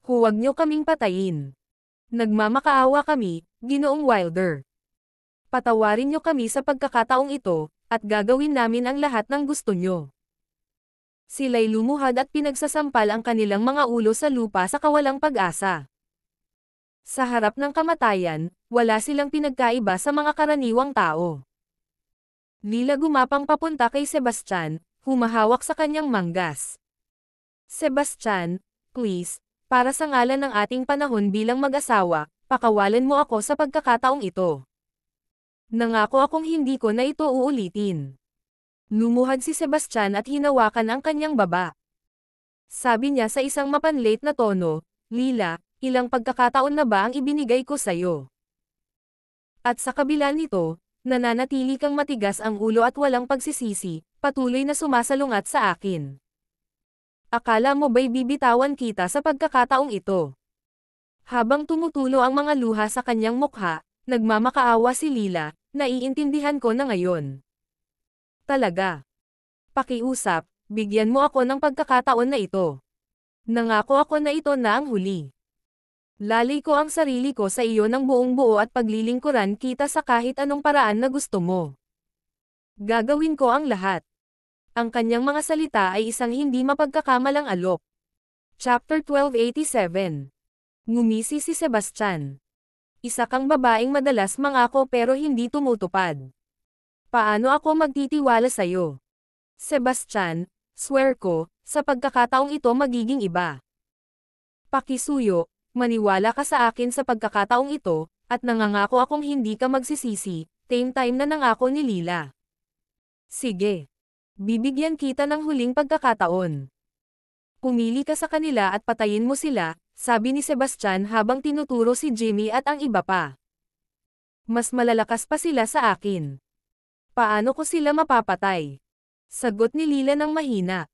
Huwag nyo kaming patayin. Nagmamakaawa kami, Ginoong Wilder. Patawarin nyo kami sa pagkakataong ito, at gagawin namin ang lahat ng gusto nyo. Sila'y lumuhad at pinagsasampal ang kanilang mga ulo sa lupa sa kawalang pag-asa. Sa harap ng kamatayan, wala silang pinagkaiba sa mga karaniwang tao. Lila gumapang papunta kay Sebastian, humahawak sa kanyang manggas. Sebastian, please, para sa ngalan ng ating panahon bilang mag-asawa, pakawalan mo ako sa pagkakataong ito. Nangako akong hindi ko na ito uulitin. Lumuhad si Sebastian at hinawakan ang kanyang baba. Sabi niya sa isang mapanlate na tono, Lila, ilang pagkakataon na ba ang ibinigay ko sa'yo? At sa kabila nito, nananatili kang matigas ang ulo at walang pagsisisi, patuloy na sumasalungat sa akin. Akala mo ba'y bibitawan kita sa pagkakataong ito? Habang tumutulo ang mga luha sa kanyang mukha, nagmamakaawa si Lila, naiintindihan ko na ngayon. Talaga. Pakiusap, bigyan mo ako ng pagkakataon na ito. Nangako ako na ito na ang huli. Lalay ko ang sarili ko sa iyo ng buong buo at paglilingkuran kita sa kahit anong paraan na gusto mo. Gagawin ko ang lahat. Ang kanyang mga salita ay isang hindi mapagkakamalang alok. Chapter 1287. Ngumisi si Sebastian. Isa kang babaeng madalas mangako pero hindi tumutupad. Paano ako magtitiwala sa'yo? Sebastian, swear ko, sa pagkakataong ito magiging iba. Pakisuyo, maniwala ka sa akin sa pagkakataong ito, at nangangako akong hindi ka magsisisi, same time na nangako ni Lila. Sige. Bibigyan kita ng huling pagkakataon. Pumili ka sa kanila at patayin mo sila, sabi ni Sebastian habang tinuturo si Jimmy at ang iba pa. Mas malalakas pa sila sa akin. Paano ko sila mapapatay? Sagot ni Lila ng mahina.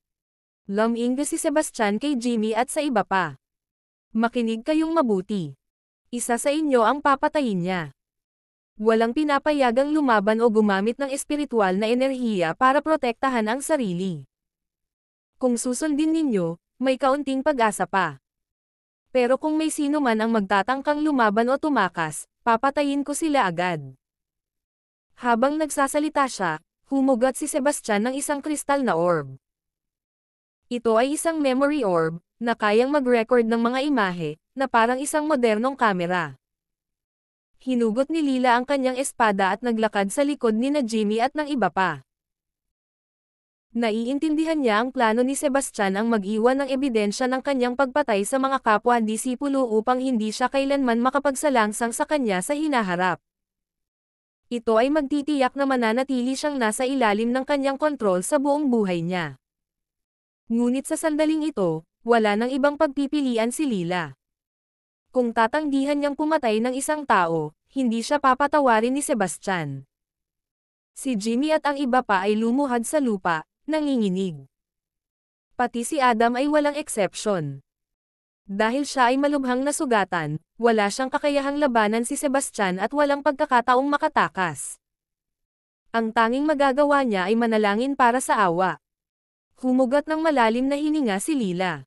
Lumingga si Sebastian kay Jimmy at sa iba pa. Makinig kayong mabuti. Isa sa inyo ang papatayin niya. Walang pinapayagang lumaban o gumamit ng espiritual na enerhiya para protektahan ang sarili. Kung susundin ninyo, may kaunting pag-asa pa. Pero kung may sino man ang magtatangkang lumaban o tumakas, papatayin ko sila agad. Habang nagsasalita siya, humugot si Sebastian ng isang kristal na orb. Ito ay isang memory orb, na kayang mag-record ng mga imahe, na parang isang modernong kamera. Hinugot ni Lila ang kanyang espada at naglakad sa likod ni na Jimmy at ng iba pa. Naiintindihan niya ang plano ni Sebastian ang mag-iwan ng ebidensya ng kanyang pagpatay sa mga kapwa-disipulo upang hindi siya kailanman makapagsalangsang sa kanya sa hinaharap. Ito ay magtitiyak na mananatili siyang nasa ilalim ng kanyang kontrol sa buong buhay niya. Ngunit sa sandaling ito, wala nang ibang pagpipilian si Lila. Kung tatanggihan niyang pumatay ng isang tao, hindi siya papatawarin ni Sebastian. Si Jimmy at ang iba pa ay lumuhad sa lupa, nanginginig. Pati si Adam ay walang exception. Dahil siya ay malubhang nasugatan, wala siyang kakayahang labanan si Sebastian at walang pagkakataong makatakas. Ang tanging magagawa niya ay manalangin para sa awa. Humugot ng malalim na hininga si Lila.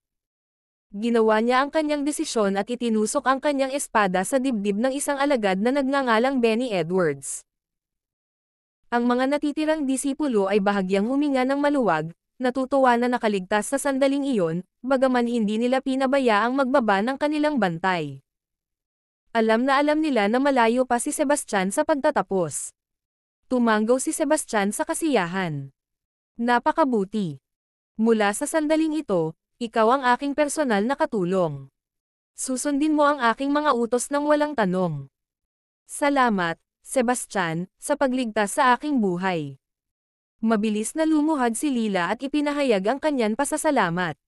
Ginawa niya ang kanyang desisyon at itinusok ang kanyang espada sa dibdib ng isang alagad na nagngangalang Benny Edwards. Ang mga natitirang disipulo ay bahagyang huminga ng maluwag, natutuwa na nakaligtas sa sandaling iyon, bagaman hindi nila pinabayaang magbaba ng kanilang bantay. Alam nila na malayo pa si Sebastian sa pagtatapos. Tumanggaw si Sebastian sa kasiyahan. Napakabuti. Mula sa sandaling ito, ikaw ang aking personal na katulong. Susundin mo ang aking mga utos ng walang tanong. Salamat, Sebastian, sa pagligtas sa aking buhay. Mabilis na lumuhad si Lila at ipinahayag ang kanyang pasasalamat.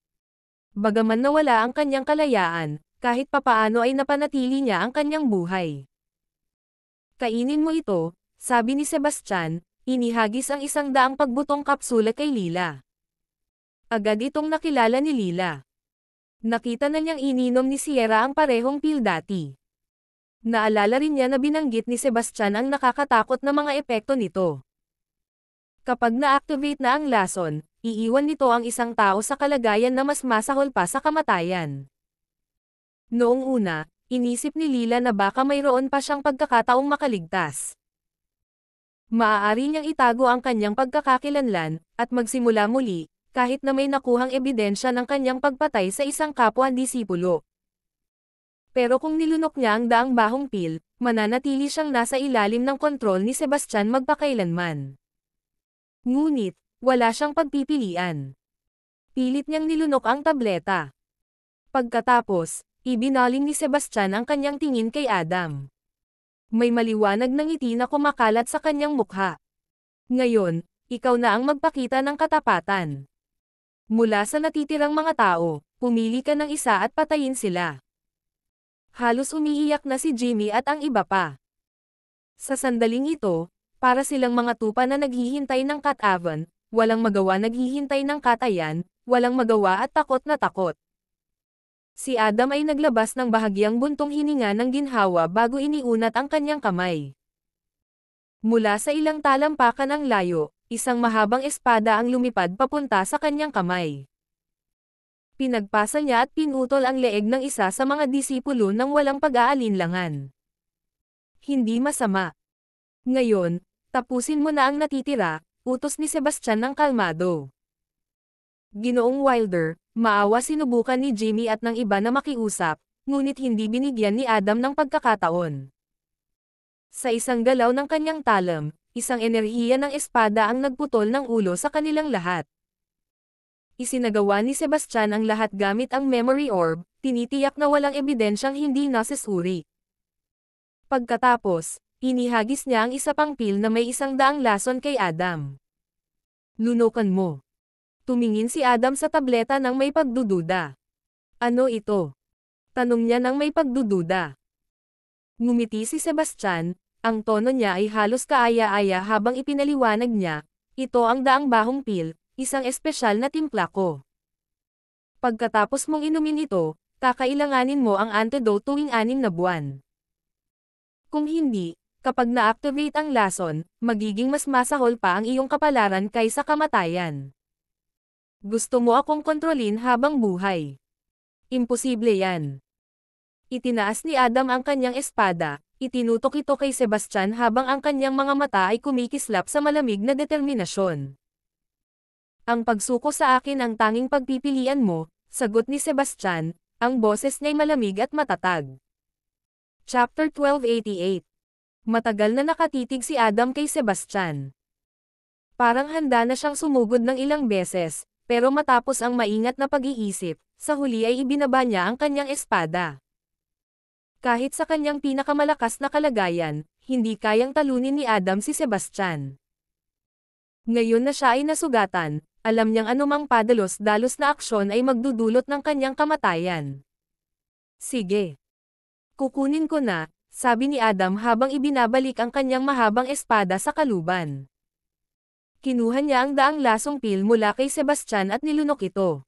Bagaman nawala ang kanyang kalayaan, kahit papaano ay napanatili niya ang kanyang buhay. Kainin mo ito, sabi ni Sebastian, inihagis ang 100 pagbutong kapsula kay Lila. Agad itong nakilala ni Lila. Nakita na niyang ininom ni Sierra ang parehong pil dati. Naalala rin niya na binanggit ni Sebastian ang nakakatakot na mga epekto nito. Kapag na-activate na ang lason, iiwan nito ang isang tao sa kalagayan na mas masahol pa sa kamatayan. Noong una, inisip ni Lila na baka mayroon pa siyang pagkakataong makaligtas. Maaari niyang itago ang kanyang pagkakakilanlan, at magsimula muli, kahit na may nakuhang ebidensya ng kanyang pagpatay sa isang kapwa-disipulo. Pero kung nilunok niya ang daang bahong pil, mananatili siyang nasa ilalim ng kontrol ni Sebastian magpakailanman. Ngunit, wala siyang pagpipilian. Pilit niyang nilunok ang tableta. Pagkatapos, ibinaling ni Sebastian ang kanyang tingin kay Adam. May maliwanag na ngiti na kumakalat sa kanyang mukha. Ngayon, ikaw na ang magpakita ng katapatan. Mula sa natitirang mga tao, pumili ka ng isa at patayin sila. Halos umiiyak na si Jimmy at ang iba pa. Sa sandaling ito, para silang mga tupa na naghihintay ng kat-avan, walang magawa naghihintay ng katayan, walang magawa at takot na takot. Si Adam ay naglabas ng bahagyang buntong hininga ng ginhawa bago iniunat ang kanyang kamay. Mula sa ilang talampakan ang layo, isang mahabang espada ang lumipad papunta sa kanyang kamay. Pinagpasa niya at pinutol ang leeg ng isa sa mga disipulo ng walang pag-aalinlangan. Hindi masama. Ngayon, tapusin mo na ang natitira, utos ni Sebastian ng kalmado. Ginoong Wilder, maawa sinubukan ni Jimmy at ng iba na makiusap, ngunit hindi binigyan ni Adam ng pagkakataon. Sa isang galaw ng kanyang talam, isang enerhiya ng espada ang nagputol ng ulo sa kanilang lahat. Isinagawa ni Sebastian ang lahat gamit ang memory orb, tinitiyak na walang ebidensyang hindi nasusuri. Pagkatapos, inihagis niya ang isa pang pil na may 100 lason kay Adam. Lunukan mo. Tumingin si Adam sa tableta nang may pagdududa. Ano ito? Tanong niya nang may pagdududa. Ngumiti si Sebastian, ang tono niya ay halos kaaya-aya habang ipinaliwanag niya, ito ang daang bahong pil, isang espesyal na timpla ko. Pagkatapos mong inumin ito, kakailanganin mo ang antidote tuwing 6 na buwan. Kung hindi, kapag na-activate ang lason, magiging mas masahol pa ang iyong kapalaran kaysa kamatayan. Gusto mo akong kontrolin habang buhay. Imposible yan. Itinaas ni Adam ang kanyang espada, itinutok ito kay Sebastian habang ang kanyang mga mata ay kumikislap sa malamig na determinasyon. Ang pagsuko sa akin ang tanging pagpipilian mo, sagot ni Sebastian, ang boses niya'y malamig at matatag. Chapter 1288. Matagal na nakatitig si Adam kay Sebastian. Parang handa na siyang sumugod ng ilang beses, pero matapos ang maingat na pag-iisip, sa huli ay ibinaba niya ang kanyang espada. Kahit sa kanyang pinakamalakas na kalagayan, hindi kayang talunin ni Adam si Sebastian. Ngayon na siya ay nasugatan, alam niyang anumang padalos-dalos na aksyon ay magdudulot ng kanyang kamatayan. Sige. Kukunin ko na, sabi ni Adam habang ibinabalik ang kanyang mahabang espada sa kaluban. Kinuha niya ang daang lasong pil mula kay Sebastian at nilunok ito.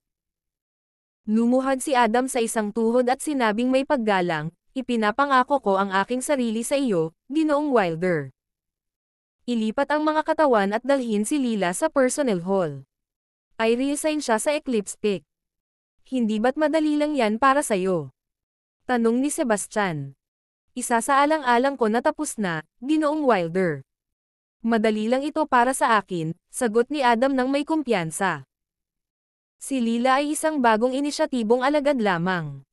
Lumuhad si Adam sa isang tuhod at sinabing may paggalang, ipinapangako ko ang aking sarili sa iyo, Ginoong Wilder. Ilipat ang mga katawan at dalhin si Lila sa personnel hall. Ay reassign siya sa Eclipse Peak. Hindi ba't madali lang yan para sa'yo? Tanong ni Sebastian. Isa sa alang-alang ko na tapos na, Ginoong Wilder. Madali lang ito para sa akin, sagot ni Adam nang may kumpiyansa. Si Lila ay isang bagong inisyatibong alagad lamang.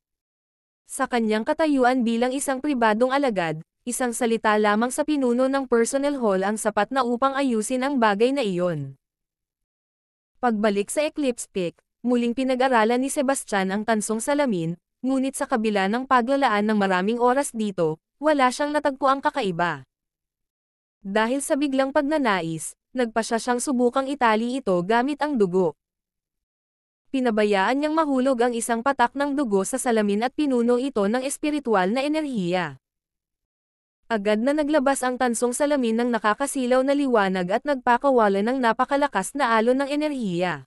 Sa kanyang katayuan bilang isang pribadong alagad, isang salita lamang sa pinuno ng personnel hall ang sapat na upang ayusin ang bagay na iyon. Pagbalik sa Eclipse Peak, muling pinag-aralan ni Sebastian ang tansong salamin, ngunit sa kabila ng paglalaan ng maraming oras dito, wala siyang natagpuang kakaiba. Dahil sa biglang pagnanais, nagpasya siyang subukang itali ito gamit ang dugo. Pinabayaan niyang mahulog ang isang patak ng dugo sa salamin at pinuno ito ng espiritual na enerhiya. Agad na naglabas ang tansong salamin ng nakakasilaw na liwanag at nagpakawala ng napakalakas na alon ng enerhiya.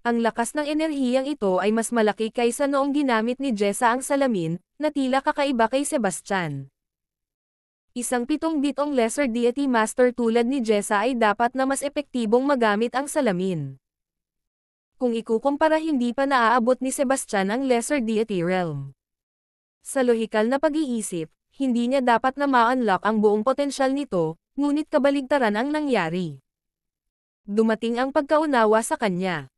Ang lakas ng enerhiyang ito ay mas malaki kaysa noong ginamit ni Jessa ang salamin, na tila kakaiba kay Sebastian. Isang 7-bitong lesser deity master tulad ni Jessa ay dapat na mas epektibong magamit ang salamin. Kung ikukumpara, hindi pa naaabot ni Sebastian ang lesser deity realm. Sa lohikal na pag-iisip, hindi niya dapat na ma-unlock ang buong potensyal nito, ngunit kabaligtaran ang nangyari. Dumating ang pagkaunawa sa kanya.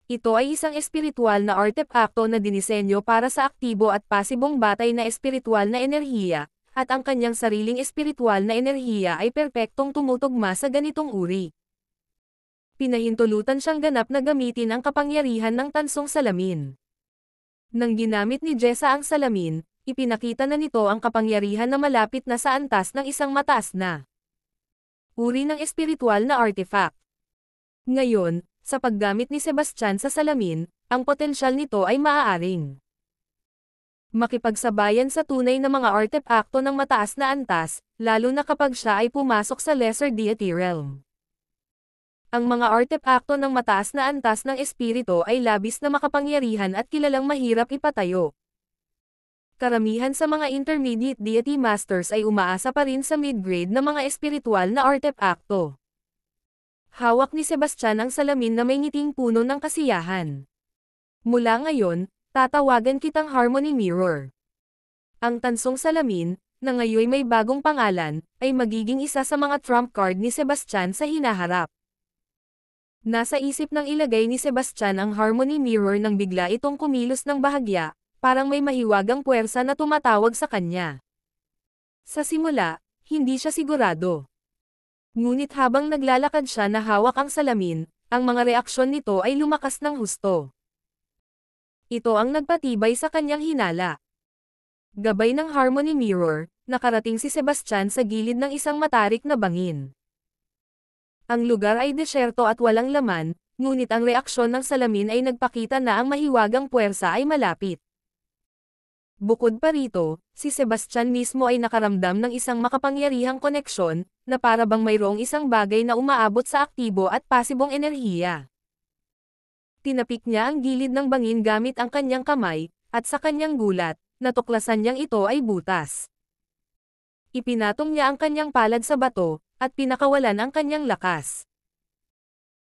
Ito ay isang espiritual na artepakto na dinisenyo para sa aktibo at pasibong batay na espiritual na enerhiya, at ang kanyang sariling espiritual na enerhiya ay perpektong tumutugma sa ganitong uri. Pinahintulutan siyang ganap na gamitin ang kapangyarihan ng tansong salamin. Nang ginamit ni Jessa ang salamin, ipinakita na nito ang kapangyarihan na malapit na sa antas ng isang mataas na uri ng espiritual na artifact. Ngayon, sa paggamit ni Sebastian sa salamin, ang potensyal nito ay maaaring makipagsabayan sa tunay na mga artepakto ng mataas na antas, lalo na kapag siya ay pumasok sa lesser deity realm. Ang mga artepakto ng mataas na antas ng espiritu ay labis na makapangyarihan at kilalang mahirap ipatayo. Karamihan sa mga intermediate deity masters ay umaasa pa rin sa mid-grade na mga espiritual na artepakto. Hawak ni Sebastian ang salamin na may ngiting puno ng kasiyahan. Mula ngayon, tatawagan kitang Harmony Mirror. Ang tansong salamin, na ngayon may bagong pangalan, ay magiging isa sa mga trump card ni Sebastian sa hinaharap. Nasa isip ng ilagay ni Sebastian ang Harmony Mirror nang bigla itong kumilos ng bahagya, parang may mahiwagang puwersa na tumatawag sa kanya. Sa simula, hindi siya sigurado. Ngunit habang naglalakad siya na hawak ang salamin, ang mga reaksyon nito ay lumakas ng husto. Ito ang nagpatibay sa kanyang hinala. Gabay ng Harmony Mirror, nakarating si Sebastian sa gilid ng isang matarik na bangin. Ang lugar ay desyerto at walang laman, ngunit ang reaksyon ng salamin ay nagpakita na ang mahiwagang puwersa ay malapit. Bukod pa rito, si Sebastian mismo ay nakaramdam ng isang makapangyarihang koneksyon, na para bang mayroong isang bagay na umaabot sa aktibo at pasibong enerhiya. Tinapik niya ang gilid ng bangin gamit ang kanyang kamay, at sa kanyang gulat, natuklasan niyang ito ay butas. Ipinatong niya ang kanyang palad sa bato, at pinakawalan ang kanyang lakas.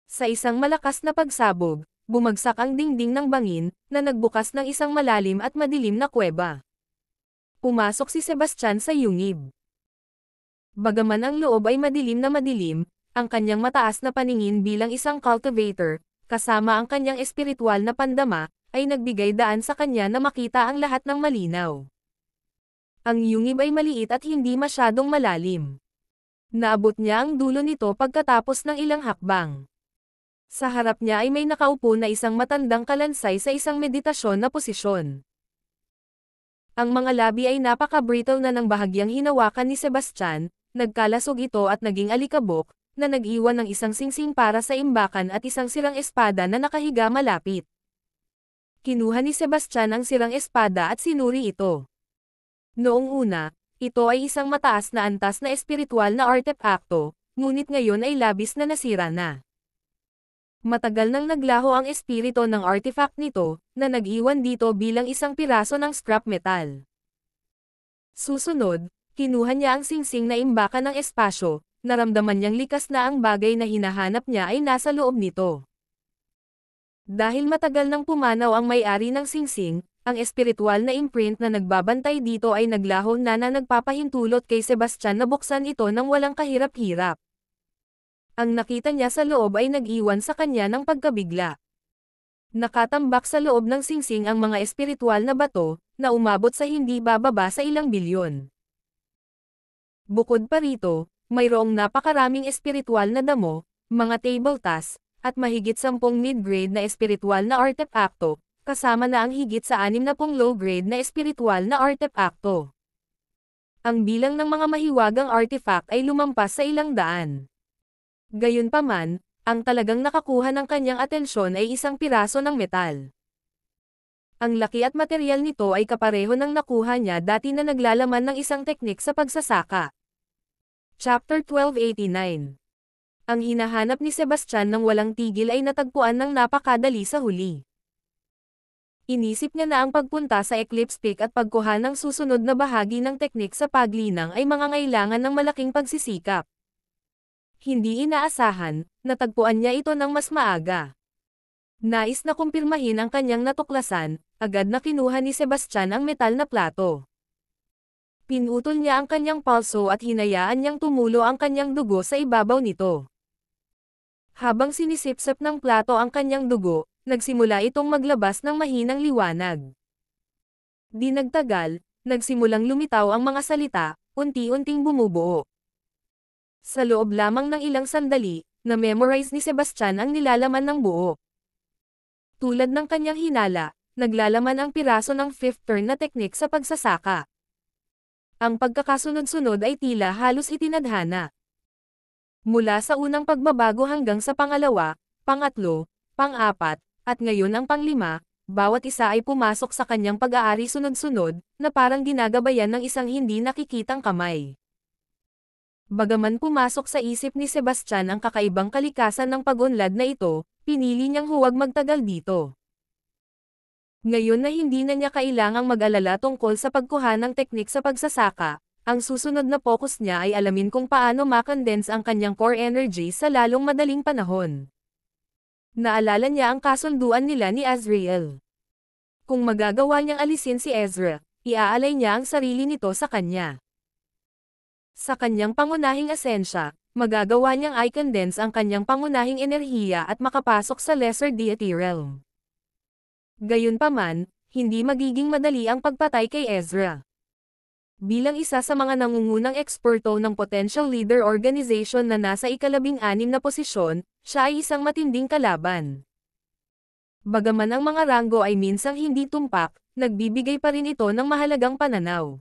Sa isang malakas na pagsabog, bumagsak ang dingding ng bangin, na nagbukas ng isang malalim at madilim na kuweba. Pumasok si Sebastian sa yungib. Bagaman ang loob ay madilim na madilim, ang kanyang mataas na paningin bilang isang cultivator, kasama ang kanyang espiritual na pandama, ay nagbigay daan sa kanya na makita ang lahat ng malinaw. Ang yungib ay maliit at hindi masyadong malalim. Naabot niya ang dulo nito pagkatapos ng ilang hakbang. Sa harap niya ay may nakaupo na isang matandang kalansay sa isang meditasyon na posisyon. Ang mga labi ay napaka-brittle na ng bahagyang hinawakan ni Sebastian, nagkalasog ito at naging alikabok, na nag-iwan ng isang singsing para sa imbakan at isang sirang espada na nakahiga malapit. Kinuha ni Sebastian ang sirang espada at sinuri ito. Noong una, ito ay isang mataas na antas na espiritual na artepakto, ngunit ngayon ay labis na nasira na. Matagal nang naglaho ang espiritu ng artifact nito, na nag-iwan dito bilang isang piraso ng scrap metal. Susunod, kinuha niya ang singsing na imbakan ng espasyo, naramdaman niyang likas na ang bagay na hinahanap niya ay nasa loob nito. Dahil matagal nang pumanaw ang may-ari ng singsing, ang espiritual na imprint na nagbabantay dito ay naglaho na nagpapahintulot kay Sebastian na buksan ito ng walang kahirap-hirap. Ang nakita niya sa loob ay nag-iwan sa kanya ng pagkabigla. Nakatambak sa loob ng singsing ang mga espiritual na bato, na umabot sa hindi bababa sa ilang bilyon. Bukod pa rito, mayroong napakaraming espiritual na damo, mga tabletas, at mahigit 10 mid-grade na espiritual na artepakto, kasama na ang higit sa 60 low-grade na espiritual na artepakto. Ang bilang ng mga mahiwagang artifact ay lumampas sa 100. Gayunpaman, ang talagang nakakuha ng kanyang atensyon ay isang piraso ng metal. Ang laki at material nito ay kapareho ng nakuha niya dati na naglalaman ng isang teknik sa pagsasaka. Chapter 1289. Ang hinahanap ni Sebastian ng walang tigil ay natagpuan ng napakadali sa huli. Inisip niya na ang pagpunta sa Eclipse Peak at pagkuha ng susunod na bahagi ng teknik sa paglinang ay mangangailangan ng malaking pagsisikap. Hindi inaasahan, natagpuan niya ito ng mas maaga. Nais na kumpirmahin ang kanyang natuklasan, agad na kinuha ni Sebastian ang metal na plato. Pinutol niya ang kanyang palso at hinayaan niyang tumulo ang kanyang dugo sa ibabaw nito. Habang sinisipsip ng plato ang kanyang dugo, nagsimula itong maglabas ng mahinang liwanag. Di nagtagal, nagsimulang lumitaw ang mga salita, unti-unting bumubuo. Sa loob lamang ng ilang sandali, na-memorize ni Sebastian ang nilalaman ng buo. Tulad ng kanyang hinala, naglalaman ang piraso ng fifth turn na teknik sa pagsasaka. Ang pagkakasunod-sunod ay tila halos itinadhana. Mula sa unang pagbabago hanggang sa pangalawa, pangatlo, pang-apat, at ngayon ang panglima, bawat isa ay pumasok sa kanyang pag-aari sunod-sunod, na parang ginagabayan ng isang hindi nakikitang kamay. Bagaman pumasok sa isip ni Sebastian ang kakaibang kalikasan ng pag-unlad na ito, pinili niyang huwag magtagal dito. Ngayon na hindi na niya kailangang mag-alala tungkol sa pagkuha ng teknik sa pagsasaka, ang susunod na focus niya ay alamin kung paano makondense ang kanyang core energy sa lalong madaling panahon. Naalala niya ang kasunduan nila ni Azrael. Kung magagawa niyang alisin si Ezra, iaalay niya ang sarili nito sa kanya. Sa kanyang pangunahing asensya, magagawa niyang i-condense ang kanyang pangunahing enerhiya at makapasok sa lesser deity realm. Gayunpaman, hindi magiging madali ang pagpatay kay Ezra. Bilang isa sa mga nangungunang eksperto ng Potential Leader Organization na nasa ika-16 na posisyon, siya ay isang matinding kalaban. Bagaman ang mga ranggo ay minsang hindi tumpak, nagbibigay pa rin ito ng mahalagang pananaw.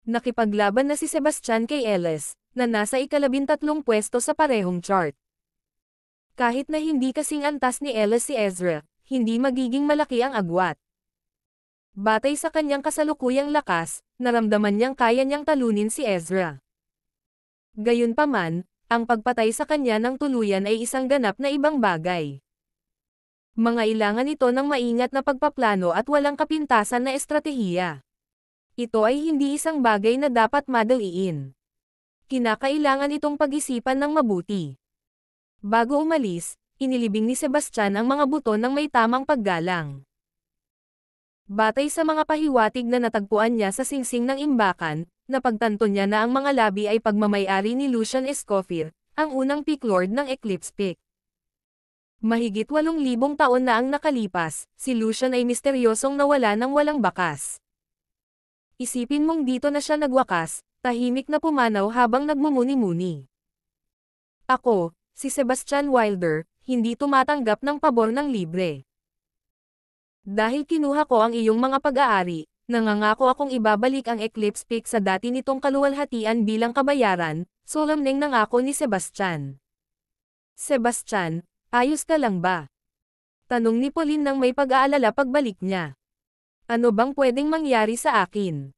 Nakipaglaban na si Sebastian kay Ellis, na nasa ika-13 pwesto sa parehong chart. Kahit na hindi kasing antas ni Ellis si Ezra, hindi magiging malaki ang agwat. Batay sa kanyang kasalukuyang lakas, naramdaman niyang kaya niyang talunin si Ezra. Gayunpaman, ang pagpatay sa kanya ng tuluyan ay isang ganap na ibang bagay. Mangailangan ito ng maingat na pagpaplano at walang kapintasan na estratehiya. Ito ay hindi isang bagay na dapat madaliin. Kinakailangan itong pag-isipan ng mabuti. Bago umalis, inilibing ni Sebastian ang mga buto ng may tamang paggalang. Batay sa mga pahiwatig na natagpuan niya sa singsing ng imbakan, napagtanto niya na ang mga labi ay pagmamay-ari ni Lucian Escoffier, ang unang Peak Lord ng Eclipse Peak. Mahigit 8,000 taon na ang nakalipas, si Lucian ay misteryosong nawala ng walang bakas. Isipin mong dito na siya nagwakas, tahimik na pumanaw habang nagmumuni-muni. Ako, si Sebastian Wilder, hindi tumatanggap ng pabor ng libre. Dahil kinuha ko ang iyong mga pag-aari, nangangako akong ibabalik ang Eclipse Peak sa dati nitong kaluwalhatian bilang kabayaran, solemneng nangako ni Sebastian. Sebastian, ayos ka lang ba? Tanong ni Pauline nang may pag-aalala pagbalik niya. Ano bang pwedeng mangyari sa akin?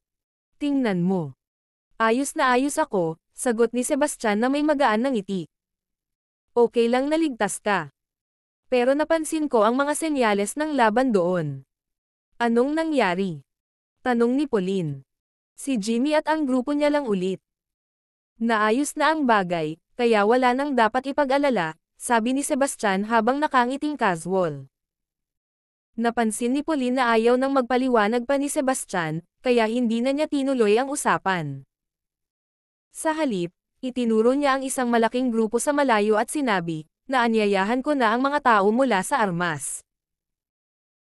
Tingnan mo. Ayos na ayos ako, sagot ni Sebastian na may magaan na ngiti. Okay lang naligtas ka. Pero napansin ko ang mga senyales ng laban doon. Anong nangyari? Tanong ni Pauline. Si Jimmy at ang grupo niya lang ulit. Naayos na ang bagay, kaya wala nang dapat ipag-alala, sabi ni Sebastian habang nakangiting casual. Napansin ni Pauline na ayaw nang magpaliwanag pa ni Sebastian, kaya hindi na niya tinuloy ang usapan. Sa halip, itinuro niya ang isang malaking grupo sa malayo at sinabi, naanyayahan ko na ang mga tao mula sa armas.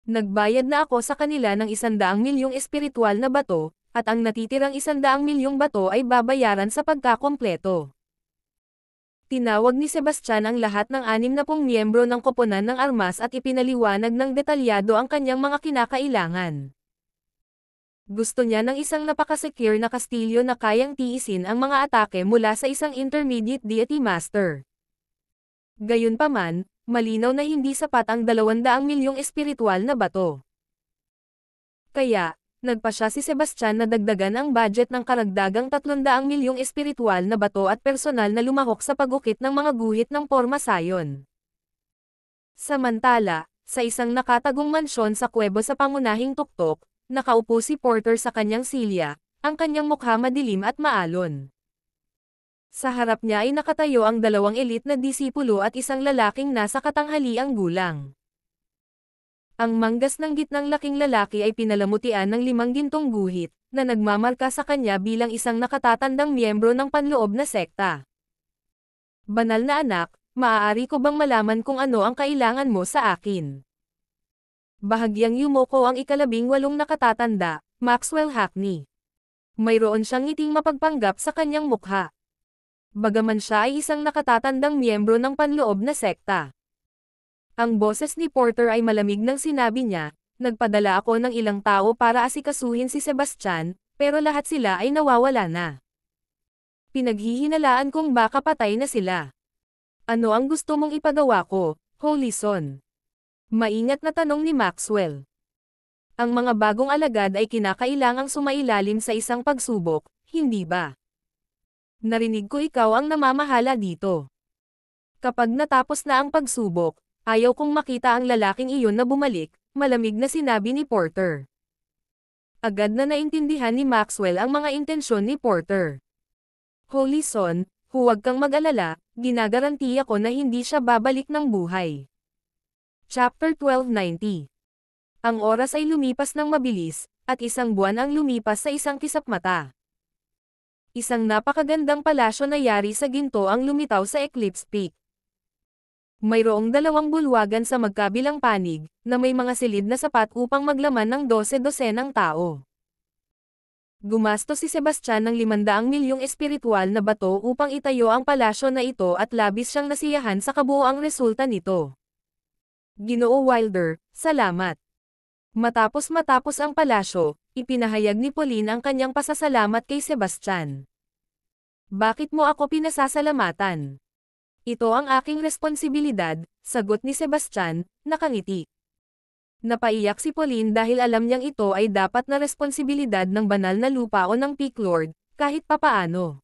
Nagbayad na ako sa kanila ng 100 milyong espiritual na bato, at ang natitirang 100 milyong bato ay babayaran sa pagkakompleto. Tinawag ni Sebastian ang lahat ng 60 miyembro ng koponan ng armas at ipinaliwanag ng detalyado ang kanyang mga kinakailangan. Gusto niya ng isang napaka-secure na kastilyo na kayang tiisin ang mga atake mula sa isang intermediate deity master. Gayunpaman, malinaw na hindi sapat ang 200 milyong espiritual na bato. Kaya, nagpa siya si Sebastian na dagdagan ang budget ng karagdagang 300 milyong espiritual na bato at personal na lumahok sa pagukit ng mga guhit ng porma sayon. Samantala, sa isang nakatagong mansyon sa kuwebo sa pangunahing tuktok, nakaupo si Porter sa kanyang silya, ang kanyang mukha madilim at maalon. Sa harap niya ay nakatayo ang dalawang elite na disipulo at isang lalaking nasa katanghaliang gulang. Ang manggas ng gitnang laking lalaki ay pinalamutian ng 5 gintong guhit, na nagmamarka sa kanya bilang isang nakatatandang miyembro ng panloob na sekta. Banal na anak, maaari ko bang malaman kung ano ang kailangan mo sa akin? Bahagyang yumoko ang 18 nakatatanda, Maxwell Hackney. Mayroon siyang ngiting mapagpanggap sa kanyang mukha. Bagaman siya ay isang nakatatandang miyembro ng panloob na sekta. Ang boses ni Porter ay malamig nang sinabi niya, nagpadala ako ng ilang tao para asikasuhin si Sebastian, pero lahat sila ay nawawala na. Pinaghihinalaan kong baka patay na sila. Ano ang gusto mong ipagawa ko, Holy Son? Maingat na tanong ni Maxwell. Ang mga bagong alagad ay kinakailangang sumailalim sa isang pagsubok, hindi ba? Narinig ko ikaw ang namamahala dito. Kapag natapos na ang pagsubok, ayaw kong makita ang lalaking iyon na bumalik, malamig na sinabi ni Porter. Agad na naintindihan ni Maxwell ang mga intensyon ni Porter. Holy Son, huwag kang mag-alala, ginagarantiya ko na hindi siya babalik ng buhay. Chapter 1290. Ang oras ay lumipas ng mabilis, at isang buwan ang lumipas sa isang kisap mata. Isang napakagandang palasyo na yari sa ginto ang lumitaw sa Eclipse Peak. Mayroong 2 bulwagan sa magkabilang panig, na may mga silid na sapat upang maglaman ng 12 tao. Gumastos si Sebastian ng 500 milyong espiritual na bato upang itayo ang palasyo na ito at labis siyang nasiyahan sa kabuoang resulta nito. Ginoo Wilder, salamat. Matapos ang palasyo, ipinahayag ni Pauline ang kanyang pasasalamat kay Sebastian. Bakit mo ako pinasasalamatan? Ito ang aking responsibilidad, sagot ni Sebastian, nakangiti. Napaiyak si Pauline dahil alam niyang ito ay dapat na responsibilidad ng banal na lupa o ng Peak Lord, kahit papaano.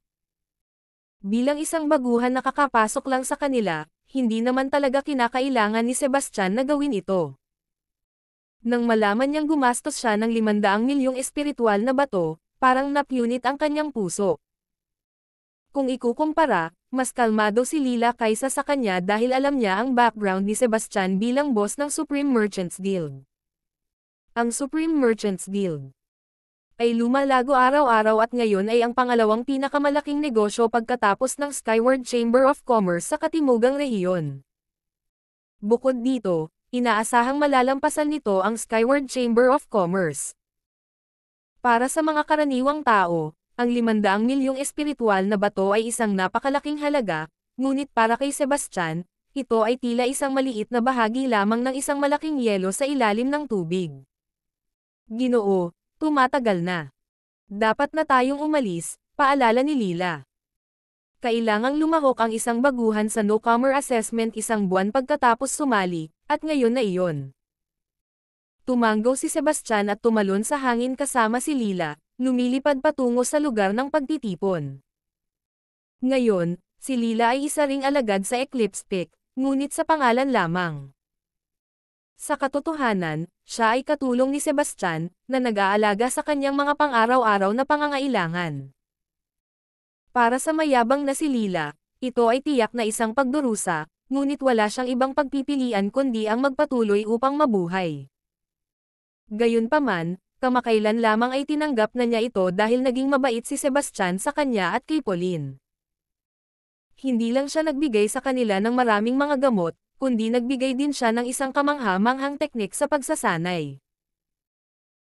Bilang isang baguhan na kakapasok lang sa kanila, hindi naman talaga kinakailangan ni Sebastian na gawin ito. Nang malaman niyang gumastos siya ng 500 milyong espiritual na bato, parang napunit ang kanyang puso. Kung ikukumpara, mas kalmado si Lila kaysa sa kanya dahil alam niya ang background ni Sebastian bilang boss ng Supreme Merchants Guild. Ang Supreme Merchants Guild ay lumalago araw-araw at ngayon ay ang pangalawang pinakamalaking negosyo pagkatapos ng Skyward Chamber of Commerce sa katimugang rehiyon. Bukod dito, inaasahang malalampasan nito ang Skyward Chamber of Commerce. Para sa mga karaniwang tao, ang 500 milyong espiritual na bato ay isang napakalaking halaga, ngunit para kay Sebastian, ito ay tila isang maliit na bahagi lamang ng isang malaking yelo sa ilalim ng tubig. Ginoo, tumatagal na. Dapat na tayong umalis, paalala ni Lila. Kailangang lumahok ang isang baguhan sa newcomer assessment 1 buwan pagkatapos sumali, at ngayon na iyon. Tumanggaw si Sebastian at tumalon sa hangin kasama si Lila, lumilipad patungo sa lugar ng pagtitipon. Ngayon, si Lila ay isa ring alagad sa Eclipse Peak, ngunit sa pangalan lamang. Sa katotohanan, siya ay katulong ni Sebastian, na nag-aalaga sa kanyang mga pang-araw-araw na pangangailangan. Para sa mayabang na si Lila, ito ay tiyak na isang pagdurusa, ngunit wala siyang ibang pagpipilian kundi ang magpatuloy upang mabuhay. Gayunpaman, kamakailan lamang ay tinanggap na niya ito dahil naging mabait si Sebastian sa kanya at kay Pauline. Hindi lang siya nagbigay sa kanila ng maraming mga gamot, kundi nagbigay din siya ng isang kamangha-manghang teknik sa pagsasanay.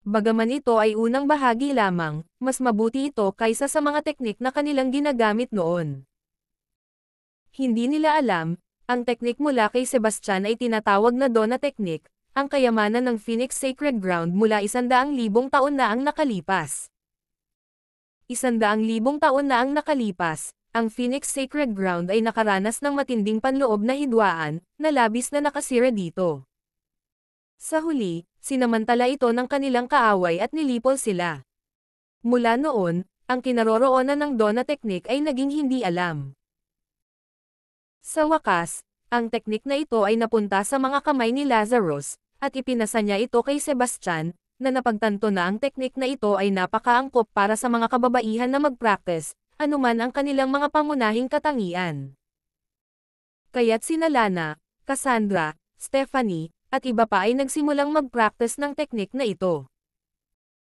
Bagaman ito ay unang bahagi lamang, mas mabuti ito kaysa sa mga teknik na kanilang ginagamit noon. Hindi nila alam, ang teknik mula kay Sebastian ay tinatawag na Donna Technique, ang kayamanan ng Phoenix Sacred Ground mula 100,000 taon na ang nakalipas. 100,000 taon na ang nakalipas, ang Phoenix Sacred Ground ay nakaranas ng matinding panloob na hidwaan, na labis na nakasira dito. Sa huli, sinamantala ito ng kanilang kaaway at nilipol sila. Mula noon, ang kinaroroonan ng Donna Technique ay naging hindi alam. Sa wakas, ang teknik na ito ay napunta sa mga kamay ni Lazarus, at ipinasa niya ito kay Sebastian, na napagtanto na ang teknik na ito ay napakaangkop para sa mga kababaihan na mag-practice, anuman ang kanilang mga pangunahing katangian. Kaya't sina Lana, Cassandra, Stephanie, at iba pa ay nagsimulang mag-practice ng teknik na ito.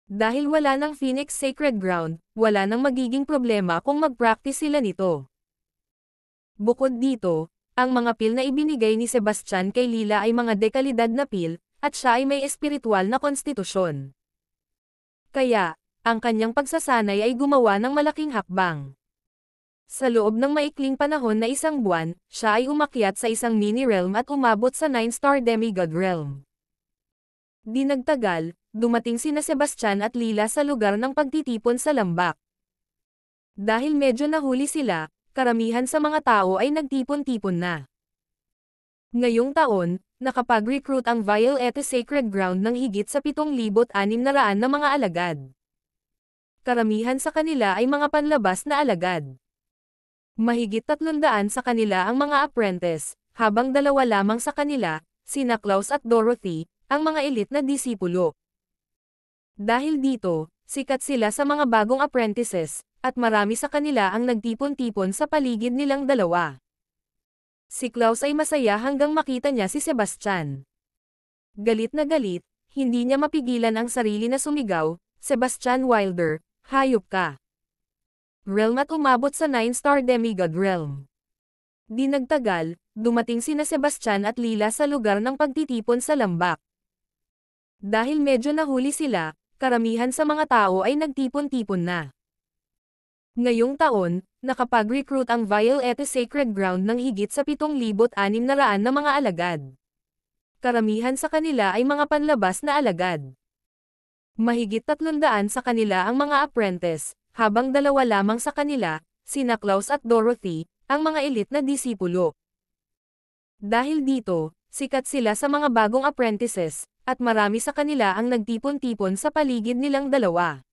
Dahil wala ng Phoenix Sacred Ground, wala nang magiging problema kung mag-practice sila nito. Bukod dito, ang mga pil na ibinigay ni Sebastian kay Lila ay mga dekalidad na pil, at siya ay may espiritual na konstitusyon. Kaya, ang kanyang pagsasanay ay gumawa ng malaking hakbang. Sa loob ng maikling panahon na 1 buwan, siya ay umakyat sa isang mini-realm at umabot sa 9-star demigod realm. Di nagtagal, dumating sina Sebastian at Lila sa lugar ng pagtitipon sa lambak. Dahil medyo nahuli sila, karamihan sa mga tao ay nagtipon-tipon na. Ngayong taon, nakapag-recruit ang Violeta Sacred Ground ng higit sa 7,600 na mga alagad. Karamihan sa kanila ay mga panlabas na alagad. Mahigit 300 sa kanila ang mga apprentice, habang 2 lamang sa kanila, sina Klaus at Dorothy, ang mga elite na disipulo. Dahil dito, sikat sila sa mga bagong apprentices, at marami sa kanila ang nagtipon-tipon sa paligid nilang dalawa. Si Klaus ay masaya hanggang makita niya si Sebastian. Galit na galit, hindi niya mapigilan ang sarili na sumigaw, "Sebastian Wilder, hayop ka!" Realm at umabot sa 9-star demigod realm. Di nagtagal, dumating sina Sebastian at Lila sa lugar ng pagtitipon sa lambak. Dahil medyo nahuli sila, karamihan sa mga tao ay nagtipon-tipon na. Ngayong taon, nakapag-recruit ang Violeta Sacred Ground ng higit sa 7,600 na mga alagad. Karamihan sa kanila ay mga panlabas na alagad. Mahigit 300 sa kanila ang mga apprentice, habang 2 lamang sa kanila, sina Klaus at Dorothy, ang mga elite na disipulo. Dahil dito, sikat sila sa mga bagong apprentices, at marami sa kanila ang nagtipon-tipon sa paligid nilang dalawa.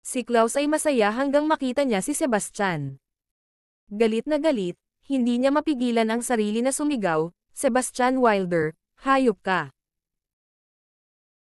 Si Klaus ay masaya hanggang makita niya si Sebastian. Galit na galit, hindi niya mapigilan ang sarili na sumigaw, "Sebastian Wilder, hayop ka!"